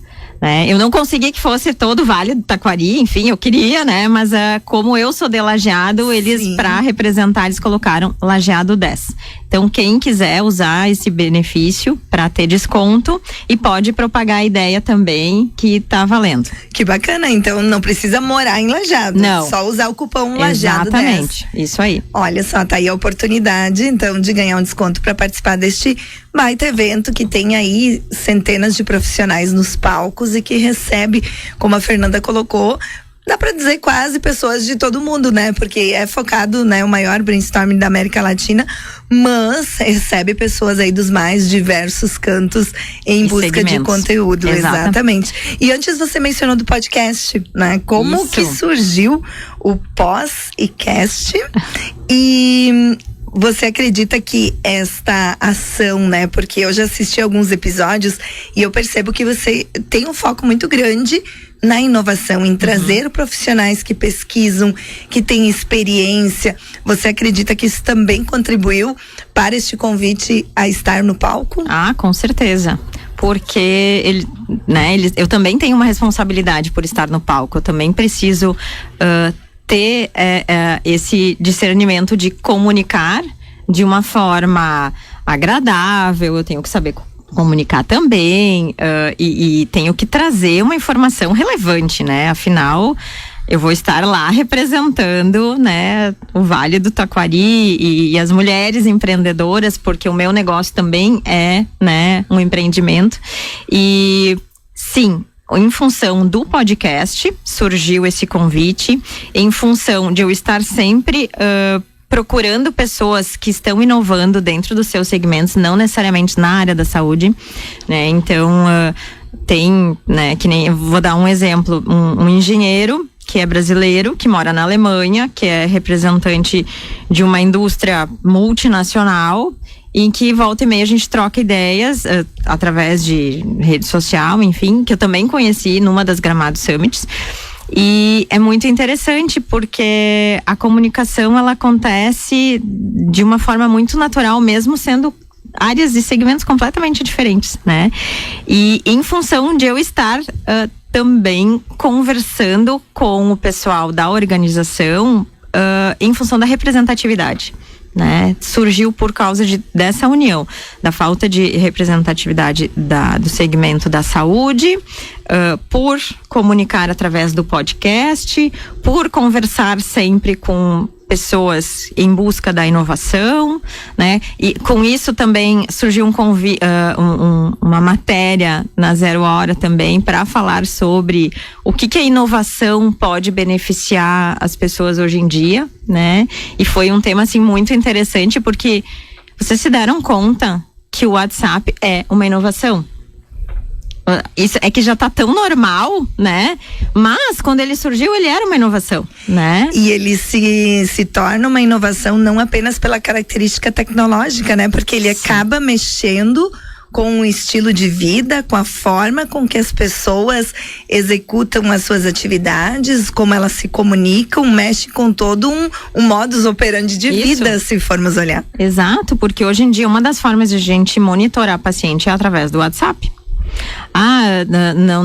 Eu não consegui que fosse todo o Vale do Taquari, enfim, eu queria, né? Mas como eu sou de Lajeado, eles, para representar, eles colocaram Lajeado 10. Então, quem quiser usar esse benefício para ter desconto e pode propagar a ideia também que tá valendo. Que bacana, então não precisa morar em Lajeado. Não. Só usar o cupom Lajeado 10. Exatamente, isso aí. Olha só, tá aí a oportunidade, então, de ganhar um desconto para participar deste baita evento que tem aí centenas de profissionais nos palcos e que recebe, como a Fernanda colocou, dá pra dizer quase pessoas de todo mundo, né? Porque é focado, né, o maior brainstorming da América Latina, mas recebe pessoas aí dos mais diversos cantos em busca de conteúdo. Exatamente. E antes você mencionou do podcast, né? Como que surgiu o Pós e Cast? E você acredita que esta ação, né? Porque eu já assisti alguns episódios e eu percebo que você tem um foco muito grande na inovação, em trazer profissionais que pesquisam, que têm experiência. Você acredita que isso também contribuiu para este convite a estar no palco? Ah, com certeza. Porque eu também tenho uma responsabilidade por estar no palco. Eu também preciso ter esse discernimento de comunicar de uma forma agradável. Eu tenho que saber comunicar também e tenho que trazer uma informação relevante, né? Afinal, eu vou estar lá representando, né, o Vale do Taquari e as mulheres empreendedoras, porque o meu negócio também é, né, um empreendimento. E sim, em função do podcast surgiu esse convite, em função de eu estar sempre procurando pessoas que estão inovando dentro dos seus segmentos, não necessariamente na área da saúde, né? Então, tem, né, que nem, eu vou dar um exemplo, um engenheiro que é brasileiro, que mora na Alemanha, que é representante de uma indústria multinacional, em que volta e meia a gente troca ideias através de rede social, enfim, que eu também conheci numa das Gramado Summits. E é muito interessante porque a comunicação, ela acontece de uma forma muito natural, mesmo sendo áreas e segmentos completamente diferentes, né? E em função de eu estar também conversando com o pessoal da organização em função da representatividade, né? Surgiu por causa dessa união, da falta de representatividade do segmento da saúde, por comunicar através do podcast, por conversar sempre com pessoas em busca da inovação, né? E com isso também surgiu uma matéria na Zero Hora também para falar sobre o que a inovação pode beneficiar as pessoas hoje em dia, né? E foi um tema assim muito interessante porque vocês se deram conta que o WhatsApp é uma inovação. Isso é que já tá tão normal, né? Mas quando ele surgiu, ele era uma inovação, né? E ele se torna uma inovação não apenas pela característica tecnológica, né? Porque ele acaba mexendo com o estilo de vida, com a forma com que as pessoas executam as suas atividades, como elas se comunicam, mexe com todo um modus operandi de vida, se formos olhar. Exato, porque hoje em dia uma das formas de a gente monitorar paciente é através do WhatsApp.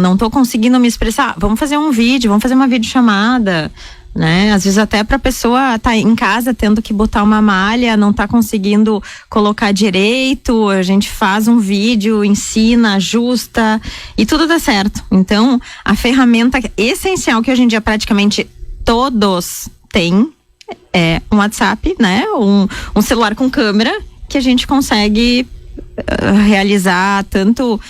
Não tô conseguindo me expressar, vamos fazer um vídeo, vamos fazer uma videochamada, né? Às vezes até pra pessoa tá em casa tendo que botar uma malha, não tá conseguindo colocar direito, a gente faz um vídeo, ensina, ajusta e tudo dá certo. Então, a ferramenta essencial que hoje em dia praticamente todos têm é um WhatsApp, né? Um celular com câmera que a gente consegue realizar tanto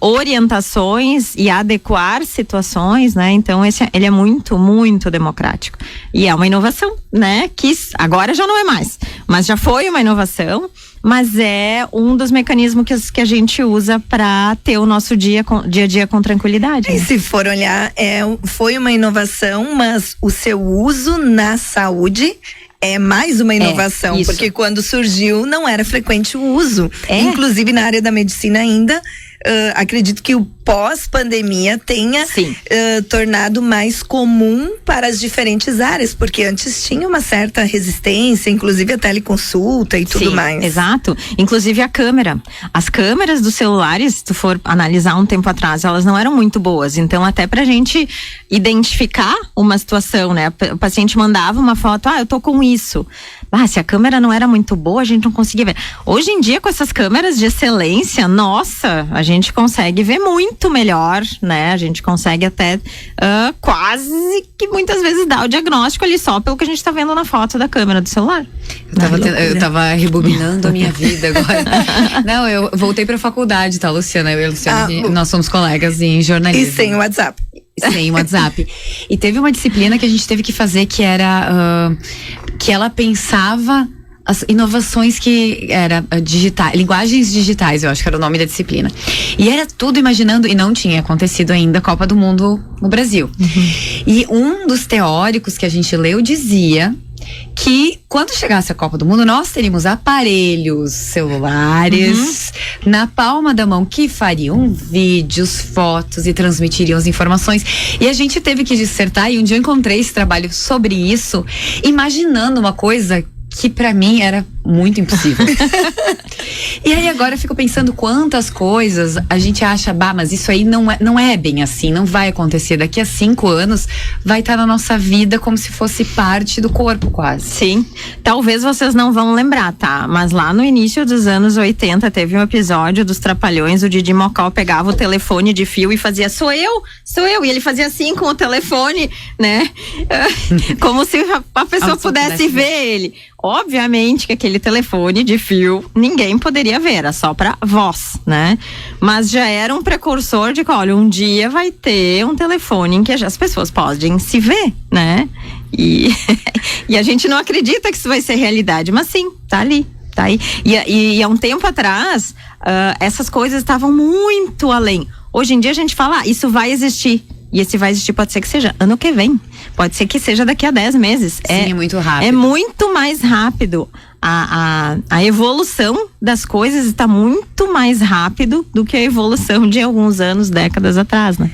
orientações e adequar situações, né? Então ele é muito, muito democrático e é uma inovação, né? Que agora já não é mais, mas já foi uma inovação, mas é um dos mecanismos que a gente usa para ter o nosso dia a dia com tranquilidade. E se for olhar, foi uma inovação, mas o seu uso na saúde é mais uma inovação, porque quando surgiu não era frequente o uso. Inclusive na área da medicina ainda, acredito que o pós-pandemia tenha tornado mais comum para as diferentes áreas, porque antes tinha uma certa resistência, inclusive a teleconsulta e tudo mais. Exato, inclusive a câmera. As câmeras dos celulares, se tu for analisar um tempo atrás, elas não eram muito boas, então até pra gente identificar uma situação, né? O paciente mandava uma foto, eu tô com isso. Se a câmera não era muito boa, a gente não conseguia ver. Hoje em dia, com essas câmeras de excelência, nossa, a gente consegue ver muito melhor, né? A gente consegue até quase que muitas vezes dar o diagnóstico ali só pelo que a gente tá vendo na foto da câmera do celular. Eu tava rebobinando a minha vida agora. Não, eu voltei pra faculdade, tá, Luciana? Eu e a Luciana, nós somos colegas em jornalismo. E sem o WhatsApp. Sem WhatsApp. E teve uma disciplina que a gente teve que fazer que era que ela pensava as inovações que era linguagens digitais, eu acho que era o nome da disciplina. E era tudo imaginando, e não tinha acontecido ainda a Copa do Mundo no Brasil. E um dos teóricos que a gente leu dizia que quando chegasse a Copa do Mundo, nós teríamos aparelhos celulares na palma da mão que fariam vídeos, fotos e transmitiriam as informações. E a gente teve que dissertar, e um dia eu encontrei esse trabalho sobre isso, imaginando uma coisa que pra mim era muito impossível. E aí agora eu fico pensando quantas coisas a gente acha, mas isso aí não é bem assim, não vai acontecer. Daqui a 5 anos vai estar na nossa vida como se fosse parte do corpo quase. Sim, talvez vocês não vão lembrar, tá? Mas lá no início dos anos 80 teve um episódio dos Trapalhões, o Didi Mocó pegava o telefone de fio e fazia, sou eu, e ele fazia assim com o telefone, né? Como se a pessoa pudesse ver ele. Obviamente que aquele telefone de fio ninguém poderia ver, era só pra voz, né? Mas já era um precursor de que, olha, um dia vai ter um telefone em que as pessoas podem se ver, né? E a gente não acredita que isso vai ser realidade, mas sim, tá ali. Tá aí. E há um tempo atrás, essas coisas estavam muito além. Hoje em dia a gente fala, isso vai existir. E esse vai existir pode ser que seja ano que vem. Pode ser que seja daqui a 10 meses. Sim, é muito rápido. É muito mais rápido. A evolução das coisas está muito mais rápido do que a evolução de alguns anos, décadas atrás, né?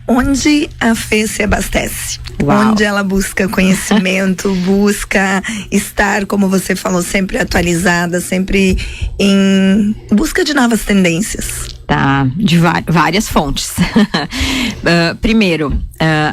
Onde a Fê se abastece? Uau. Onde ela busca conhecimento, busca estar, como você falou, sempre atualizada, sempre em busca de novas tendências. Tá, de várias fontes. Primeiro,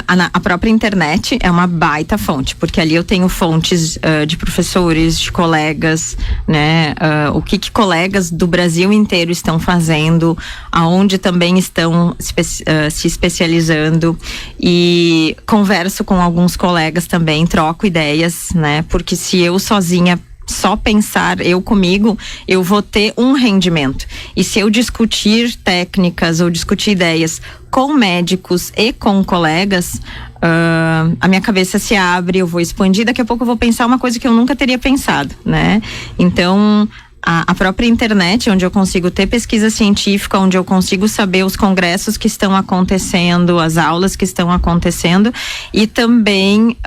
a própria internet é uma baita fonte, porque ali eu tenho fontes de professores, de colegas, né? O que colegas do Brasil inteiro estão fazendo, aonde também estão se especializando, e converso com alguns colegas também, troco ideias, né? Porque se eu sozinha só pensar eu comigo, eu vou ter um rendimento. E se eu discutir técnicas ou discutir ideias com médicos e com colegas, a minha cabeça se abre, eu vou expandir, daqui a pouco eu vou pensar uma coisa que eu nunca teria pensado, né? Então, a própria internet, onde eu consigo ter pesquisa científica, onde eu consigo saber os congressos que estão acontecendo, as aulas que estão acontecendo, e também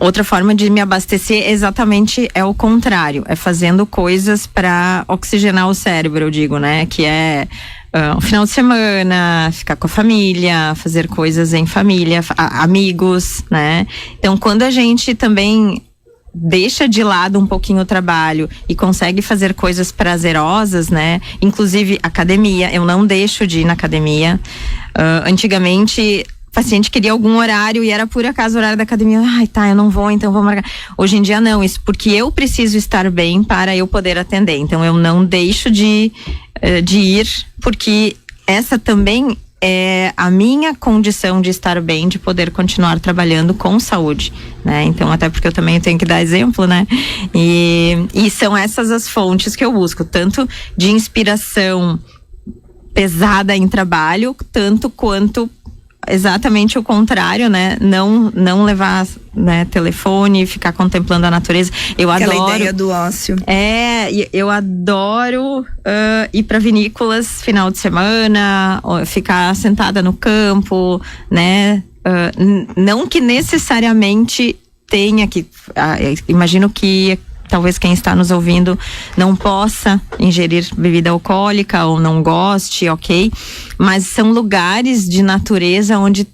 outra forma de me abastecer exatamente é o contrário, é fazendo coisas para oxigenar o cérebro, eu digo, né? Que é um final de semana, ficar com a família, fazer coisas em família, amigos, né? Então, quando a gente também deixa de lado um pouquinho o trabalho e consegue fazer coisas prazerosas, né? Inclusive academia, eu não deixo de ir na academia. Antigamente, o paciente queria algum horário e era por acaso o horário da academia. Ai, tá, eu não vou, então vou marcar. Hoje em dia não, isso porque eu preciso estar bem para eu poder atender. Então eu não deixo de ir, porque essa também é a minha condição de estar bem, de poder continuar trabalhando com saúde, né? Então, até porque eu também tenho que dar exemplo, né? E são essas as fontes que eu busco, tanto de inspiração pesada em trabalho, tanto quanto exatamente o contrário, né? Não levar, né, telefone, ficar contemplando a natureza. Aquela ideia do ócio. Eu adoro ir para vinícolas final de semana, ficar sentada no campo, né? Não que necessariamente tenha que, imagino que talvez quem está nos ouvindo não possa ingerir bebida alcoólica ou não goste, ok? Mas são lugares de natureza onde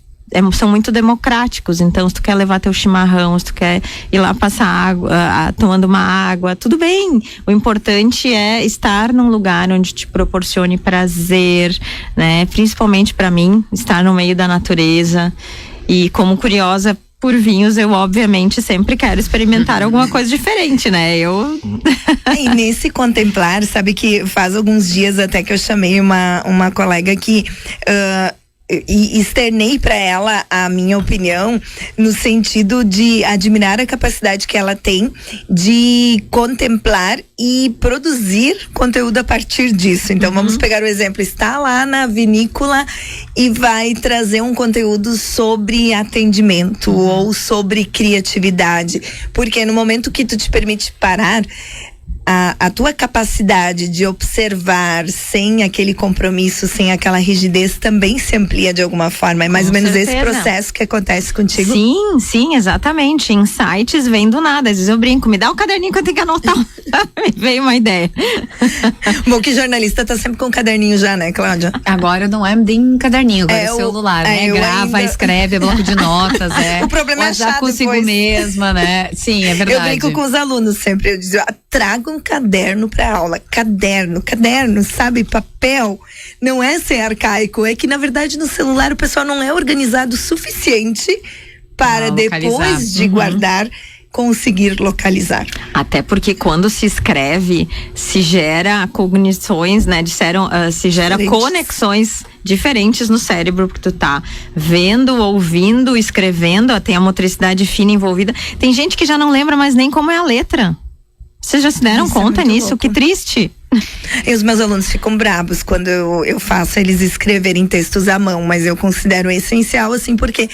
são muito democráticos. Então, se tu quer levar teu chimarrão, se tu quer ir lá passar água, tomando uma água, tudo bem. O importante é estar num lugar onde te proporcione prazer, né? Principalmente para mim, estar no meio da natureza. E como curiosa por vinhos, eu obviamente sempre quero experimentar alguma coisa diferente, né? E nesse contemplar, sabe que faz alguns dias até que eu chamei uma colega que e externei para ela a minha opinião no sentido de admirar a capacidade que ela tem de contemplar e produzir conteúdo a partir disso. Então vamos pegar o exemplo, está lá na vinícola e vai trazer um conteúdo sobre atendimento ou sobre criatividade, porque no momento que tu te permite parar, a tua capacidade de observar sem aquele compromisso, sem aquela rigidez, também se amplia de alguma forma. É mais ou menos esse processo que acontece contigo? Sim, exatamente. Insights vêm do nada. Às vezes eu brinco, me dá um caderninho que eu tenho que anotar. Me veio uma ideia. Bom, que jornalista tá sempre com um caderninho já, né, Cláudia? Agora não é nem caderninho, agora é celular, né? Grava, escreve, bloco de notas, O problema é achar consigo depois. Mesma, né? Sim, é verdade. Eu brinco com os alunos sempre, eu digo, traga um caderno pra aula, caderno, sabe, papel, não é ser arcaico, é que na verdade no celular o pessoal não é organizado o suficiente para depois de guardar, conseguir localizar. Até porque quando se escreve, se gera cognições, né? Se gera conexões diferentes no cérebro, porque tu tá vendo, ouvindo, escrevendo, tem a motricidade fina envolvida. Tem gente que já não lembra mais nem como é a letra. Vocês já se deram conta nisso? Louco. Que triste. E os meus alunos ficam bravos quando eu faço eles escreverem textos à mão, mas eu considero essencial, assim, porque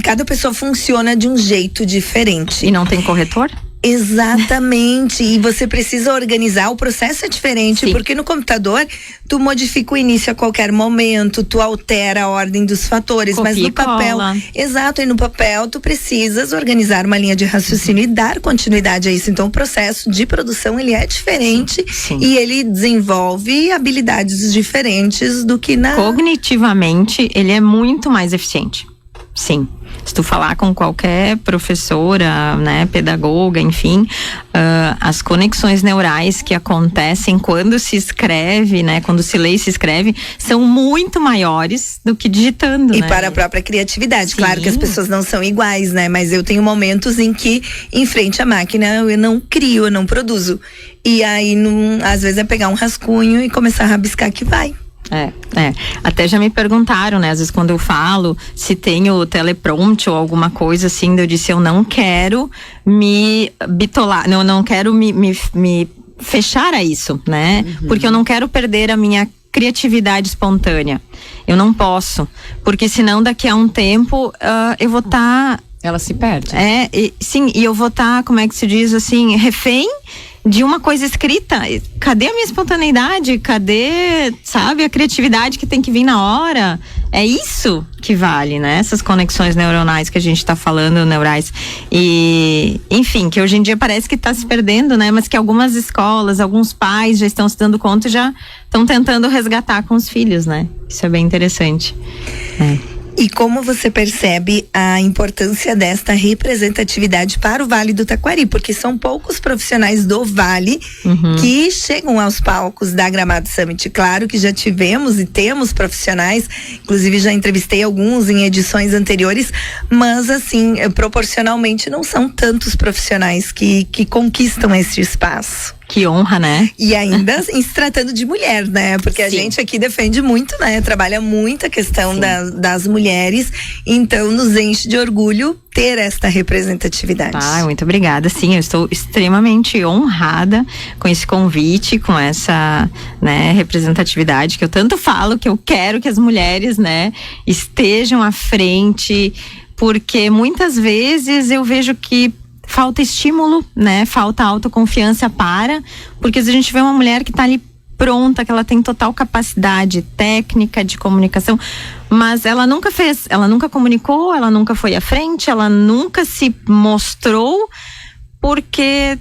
cada pessoa funciona de um jeito diferente. E não tem corretor? Exatamente, e você precisa organizar, o processo é diferente, porque no computador tu modifica o início a qualquer momento, tu altera a ordem dos fatores, mas no papel, exato, e no papel tu precisas organizar uma linha de raciocínio e dar continuidade a isso. Então o processo de produção ele é diferente e ele desenvolve habilidades diferentes do que cognitivamente ele é muito mais eficiente. Sim. Se tu falar com qualquer professora, né, pedagoga, enfim, as conexões neurais que acontecem quando se escreve, né, quando se lê e se escreve, são muito maiores do que digitando, E né? para a própria criatividade. Sim. Claro que as pessoas não são iguais, né? Mas eu tenho momentos em que, em frente à máquina, eu não crio, eu não produzo. E aí, às vezes, é pegar um rascunho e começar a rabiscar que vai. Até já me perguntaram, né? Às vezes quando eu falo se tenho teleprompter ou alguma coisa assim, eu disse, eu não quero me bitolar, não quero me fechar a isso, né? Porque eu não quero perder a minha criatividade espontânea. Eu não posso, porque senão daqui a um tempo eu vou estar... Ela se perde. E eu vou estar, como é que se diz assim, refém de uma coisa escrita. Cadê a minha espontaneidade? Cadê, sabe, a criatividade que tem que vir na hora? É isso que vale, né? Essas conexões neuronais que a gente tá falando, neurais. E, enfim, que hoje em dia parece que tá se perdendo, né? Mas que algumas escolas, alguns pais já estão se dando conta e já estão tentando resgatar com os filhos, né? Isso é bem interessante. E como você percebe a importância desta representatividade para o Vale do Taquari? Porque são poucos profissionais do Vale que chegam aos palcos da Gramado Summit. Claro que já tivemos e temos profissionais, inclusive já entrevistei alguns em edições anteriores, mas assim, proporcionalmente não são tantos profissionais que conquistam esse espaço. Que honra, né? E ainda em se tratando de mulher, né? Porque a gente aqui defende muito, né? Trabalha muito a questão das mulheres, então nos enche de orgulho ter esta representatividade. Muito obrigada. Sim, eu estou extremamente honrada com esse convite, com essa, né, representatividade que eu tanto falo, que eu quero que as mulheres, né, estejam à frente, porque muitas vezes eu vejo que falta estímulo, né? Falta autoconfiança porque se a gente vê uma mulher que tá ali pronta, que ela tem total capacidade técnica de comunicação, mas ela nunca fez, ela nunca comunicou, ela nunca foi à frente, ela nunca se mostrou, porque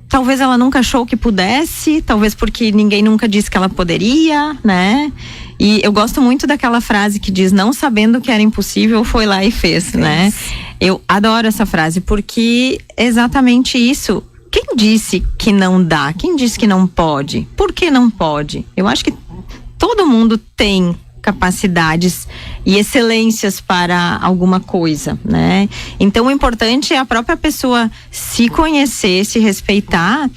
talvez ela nunca achou que pudesse, talvez porque ninguém nunca disse que ela poderia, né? E eu gosto muito daquela frase que diz, não sabendo que era impossível, foi lá e fez, né? Eu adoro essa frase, porque é exatamente isso. Quem disse que não dá? Quem disse que não pode? Por que não pode? Eu acho que todo mundo tem capacidades e excelências para alguma coisa, né? Então o importante é a própria pessoa se conhecer, se respeitar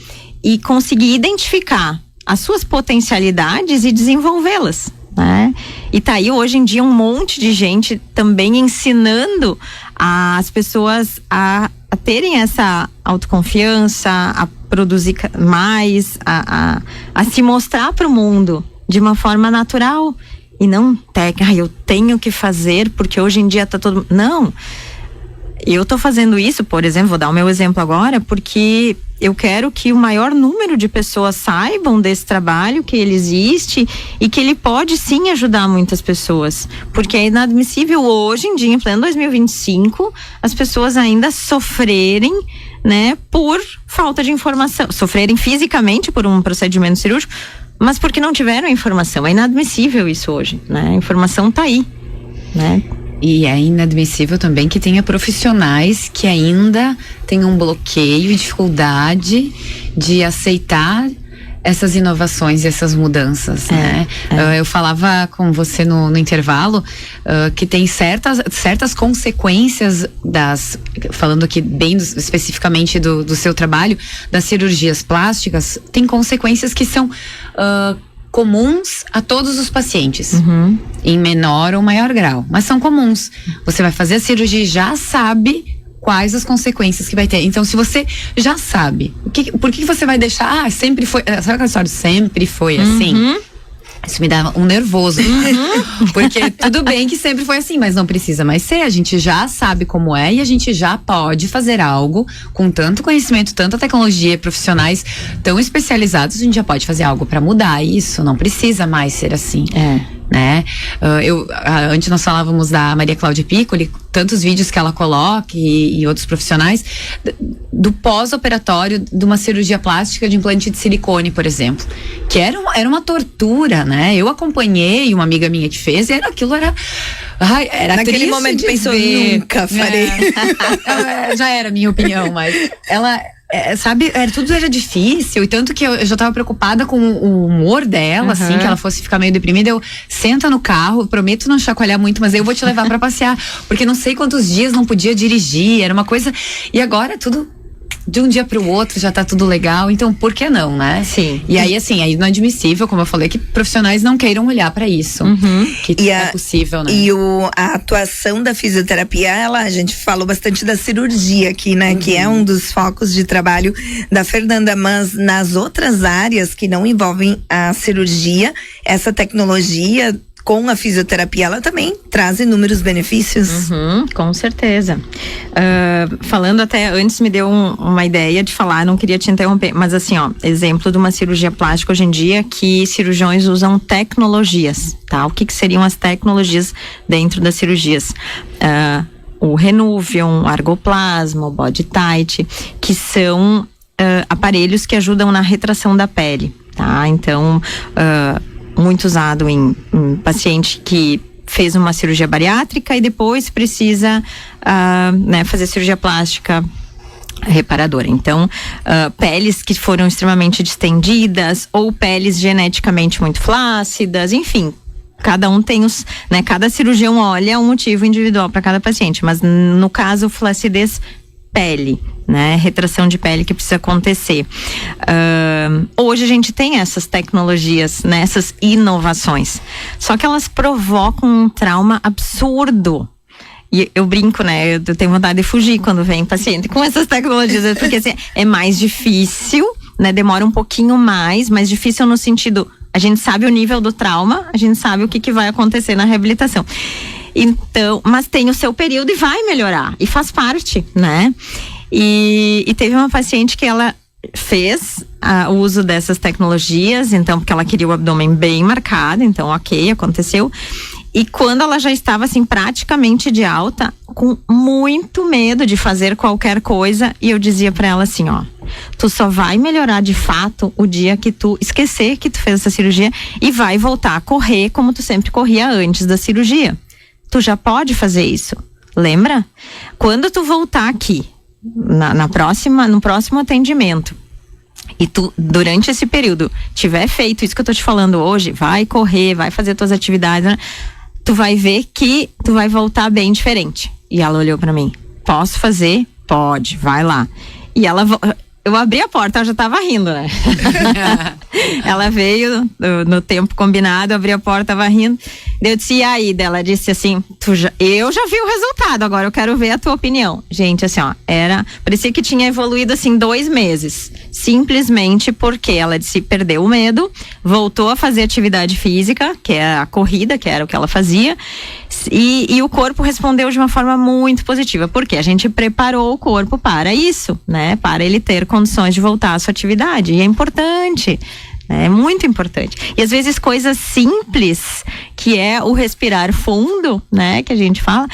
e conseguir identificar as suas potencialidades e desenvolvê-las, né? E tá aí hoje em dia um monte de gente também ensinando as pessoas a terem essa autoconfiança, a produzir mais, a se mostrar para o mundo de uma forma natural e não eu tenho que fazer porque hoje em dia tá todo... Não, eu tô fazendo isso, por exemplo, vou dar o meu exemplo agora, porque eu quero que o maior número de pessoas saibam desse trabalho, que ele existe e que ele pode sim ajudar muitas pessoas, porque é inadmissível hoje em dia, em pleno 2025, as pessoas ainda sofrerem, né, por falta de informação, sofrerem fisicamente por um procedimento cirúrgico, mas porque não tiveram informação. É inadmissível isso hoje, né? A informação tá aí, né? E é inadmissível também que tenha profissionais que ainda tenham um bloqueio e dificuldade de aceitar essas inovações e essas mudanças, né? Eu falava com você no intervalo que tem certas consequências falando aqui bem especificamente do seu trabalho, das cirurgias plásticas, tem consequências que são comuns a todos os pacientes, em menor ou maior grau, mas são comuns. Você vai fazer a cirurgia e já sabe quais as consequências que vai ter. Então, se você já sabe, por que você vai deixar? Sempre foi. Sabe aquela história? Sempre foi assim? Isso me dá um nervoso. Porque tudo bem que sempre foi assim, mas não precisa mais ser. A gente já sabe como é e a gente já pode fazer algo com tanto conhecimento, tanta tecnologia, profissionais tão especializados, a gente já pode fazer algo para mudar isso. Não precisa mais ser assim. Né? Antes nós falávamos da Maria Cláudia Piccoli, tantos vídeos que ela coloca e outros profissionais do pós-operatório de uma cirurgia plástica de implante de silicone, por exemplo, que era uma tortura, né? Eu acompanhei uma amiga minha que fez e aquilo era Ai, era naquele triste momento de pensou, ver. nunca farei. Já era a minha opinião, mas ela, sabe, tudo era difícil, e tanto que eu já tava preocupada com o humor dela, assim, que ela fosse ficar meio deprimida. Eu, senta no carro, prometo não chacoalhar muito, mas aí eu vou te levar pra passear, porque não sei quantos dias não podia dirigir, era uma coisa, e agora tudo de um dia pro outro já tá tudo legal, então por que não, né? Sim. E aí, assim, é inadmissível, como eu falei, que profissionais não queiram olhar pra isso. Que é possível, né? E a atuação da fisioterapia, a gente falou bastante da cirurgia aqui, né? Que é um dos focos de trabalho da Fernanda, mas nas outras áreas que não envolvem a cirurgia, essa tecnologia com a fisioterapia, ela também traz inúmeros benefícios. Com certeza. Falando até antes, me deu uma ideia de falar, não queria te interromper, mas assim, ó, exemplo de uma cirurgia plástica hoje em dia, que cirurgiões usam tecnologias, tá? O que seriam as tecnologias dentro das cirurgias? O Renuvium, o Argoplasma, o Body Tight, que são aparelhos que ajudam na retração da pele, tá? Então, muito usado em paciente que fez uma cirurgia bariátrica e depois precisa fazer cirurgia plástica reparadora. Então, peles que foram extremamente distendidas ou peles geneticamente muito flácidas, enfim. Cada um tem cada cirurgião olha um motivo individual para cada paciente, mas no caso, flacidez, pele, né? Retração de pele que precisa acontecer. Hoje a gente tem essas tecnologias, né? Essas inovações. Só que elas provocam um trauma absurdo. E eu brinco, né? Eu tenho vontade de fugir quando vem paciente com essas tecnologias, porque assim, é mais difícil, né? Demora um pouquinho mais difícil no sentido, a gente sabe o nível do trauma, a gente sabe o que vai acontecer na reabilitação. Então, mas tem o seu período e vai melhorar, e faz parte, né? E teve uma paciente que ela fez o uso dessas tecnologias, então, porque ela queria o abdômen bem marcado, então, ok, aconteceu. E quando ela já estava, assim, praticamente de alta, com muito medo de fazer qualquer coisa, e eu dizia pra ela assim, ó, tu só vai melhorar de fato o dia que tu esquecer que tu fez essa cirurgia e vai voltar a correr como tu sempre corria antes da cirurgia. Tu já pode fazer isso, lembra? Quando tu voltar aqui, no próximo atendimento, e tu, durante esse período, tiver feito isso que eu tô te falando hoje, vai correr, vai fazer tuas atividades, né? Tu vai ver que tu vai voltar bem diferente. E ela olhou pra mim, posso fazer? Pode, vai lá. E eu abri a porta, ela já tava rindo, né? Ela veio no tempo combinado, eu abri a porta, tava rindo. Eu disse, e aí? Ela disse assim, eu já vi o resultado, agora eu quero ver a tua opinião. Gente, assim, ó, parecia que tinha evoluído assim 2 meses. Simplesmente porque ela disse, perdeu o medo, voltou a fazer atividade física, que é a corrida, que era o que ela fazia. E o corpo respondeu de uma forma muito positiva, porque a gente preparou o corpo para isso, né? Para ele ter condições de voltar à sua atividade. E é importante, né? É muito importante. E às vezes coisas simples, que é o respirar fundo, né? Que a gente fala,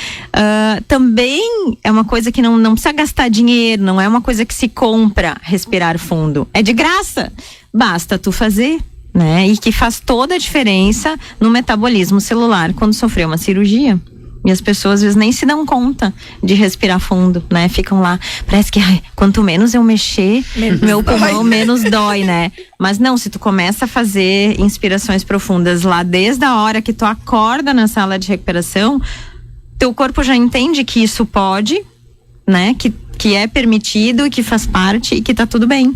também é uma coisa que não precisa gastar dinheiro, não é uma coisa que se compra, respirar fundo. É de graça, basta tu fazer, né? E que faz toda a diferença no metabolismo celular quando sofreu uma cirurgia. E as pessoas às vezes nem se dão conta de respirar fundo, né? Ficam lá, parece que quanto menos eu mexer, meu pulmão menos dói, né? Mas não, se tu começa a fazer inspirações profundas lá desde a hora que tu acorda na sala de recuperação, teu corpo já entende que isso pode, né? Que é permitido e que faz parte e que tá tudo bem,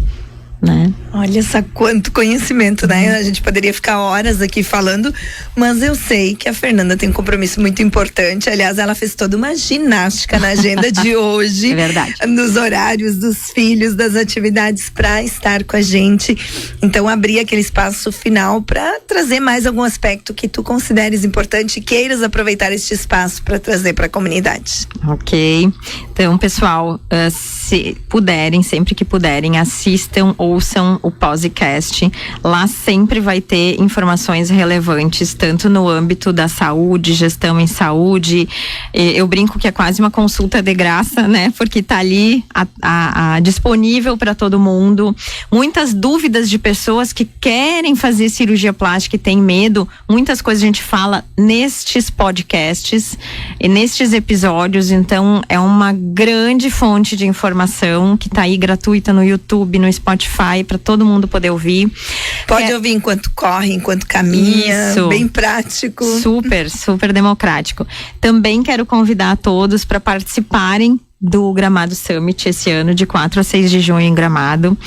né? Olha só quanto conhecimento, né? A gente poderia ficar horas aqui falando, mas eu sei que a Fernanda tem um compromisso muito importante. Aliás, ela fez toda uma ginástica na agenda de hoje. É verdade. Nos horários dos filhos, das atividades, para estar com a gente. Então, abrir aquele espaço final para trazer mais algum aspecto que tu consideres importante e queiras aproveitar este espaço para trazer para a comunidade. Ok. Então, pessoal, se puderem, sempre que puderem, assistam ou ouçam o podcast. Lá sempre vai ter informações relevantes, tanto no âmbito da saúde, gestão em saúde. Eu brinco que é quase uma consulta de graça, né? Porque tá ali disponível para todo mundo. Muitas dúvidas de pessoas que querem fazer cirurgia plástica e têm medo. Muitas coisas a gente fala nestes podcasts e nestes episódios. Então, é uma grande fonte de informação que tá aí gratuita no YouTube, no Spotify, para todo mundo poder ouvir. Pode ouvir enquanto corre, enquanto caminha. Isso. Bem prático. Super, super democrático. Também quero convidar todos para participarem do Gramado Summit esse ano, de 4 a 6 de junho em Gramado.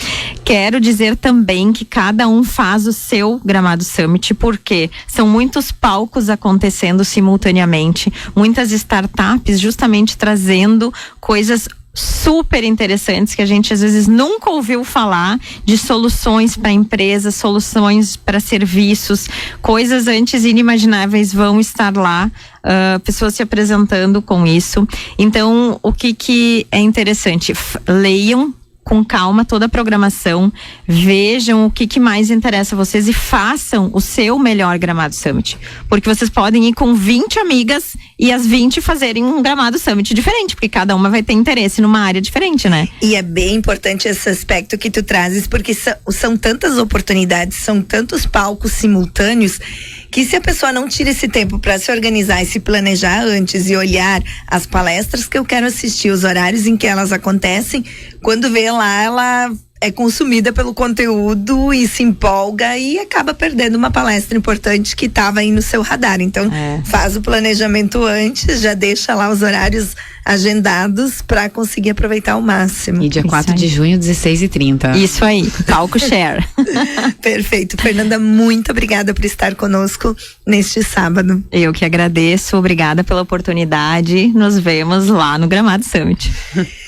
Quero dizer também que cada um faz o seu Gramado Summit, porque são muitos palcos acontecendo simultaneamente, muitas startups justamente trazendo coisas super interessantes que a gente às vezes nunca ouviu falar, de soluções para empresas, soluções para serviços, coisas antes inimagináveis vão estar lá, pessoas se apresentando com isso. Então, o que é interessante? Leiam com calma toda a programação, vejam o que mais interessa a vocês e façam o seu melhor Gramado Summit, porque vocês podem ir com 20 amigas e as 20 fazerem um Gramado Summit diferente, porque cada uma vai ter interesse numa área diferente, né? E é bem importante esse aspecto que tu trazes, porque são tantas oportunidades, são tantos palcos simultâneos, que se a pessoa não tira esse tempo para se organizar e se planejar antes e olhar as palestras que eu quero assistir, os horários em que elas acontecem, quando vê lá, ela é consumida pelo conteúdo e se empolga e acaba perdendo uma palestra importante que estava aí no seu radar. Então, faz o planejamento antes, já deixa lá os horários agendados para conseguir aproveitar ao máximo. E dia 4 de junho, 16h30. Isso aí, palco share. Perfeito. Fernanda, muito obrigada por estar conosco neste sábado. Eu que agradeço, obrigada pela oportunidade. Nos vemos lá no Gramado Summit.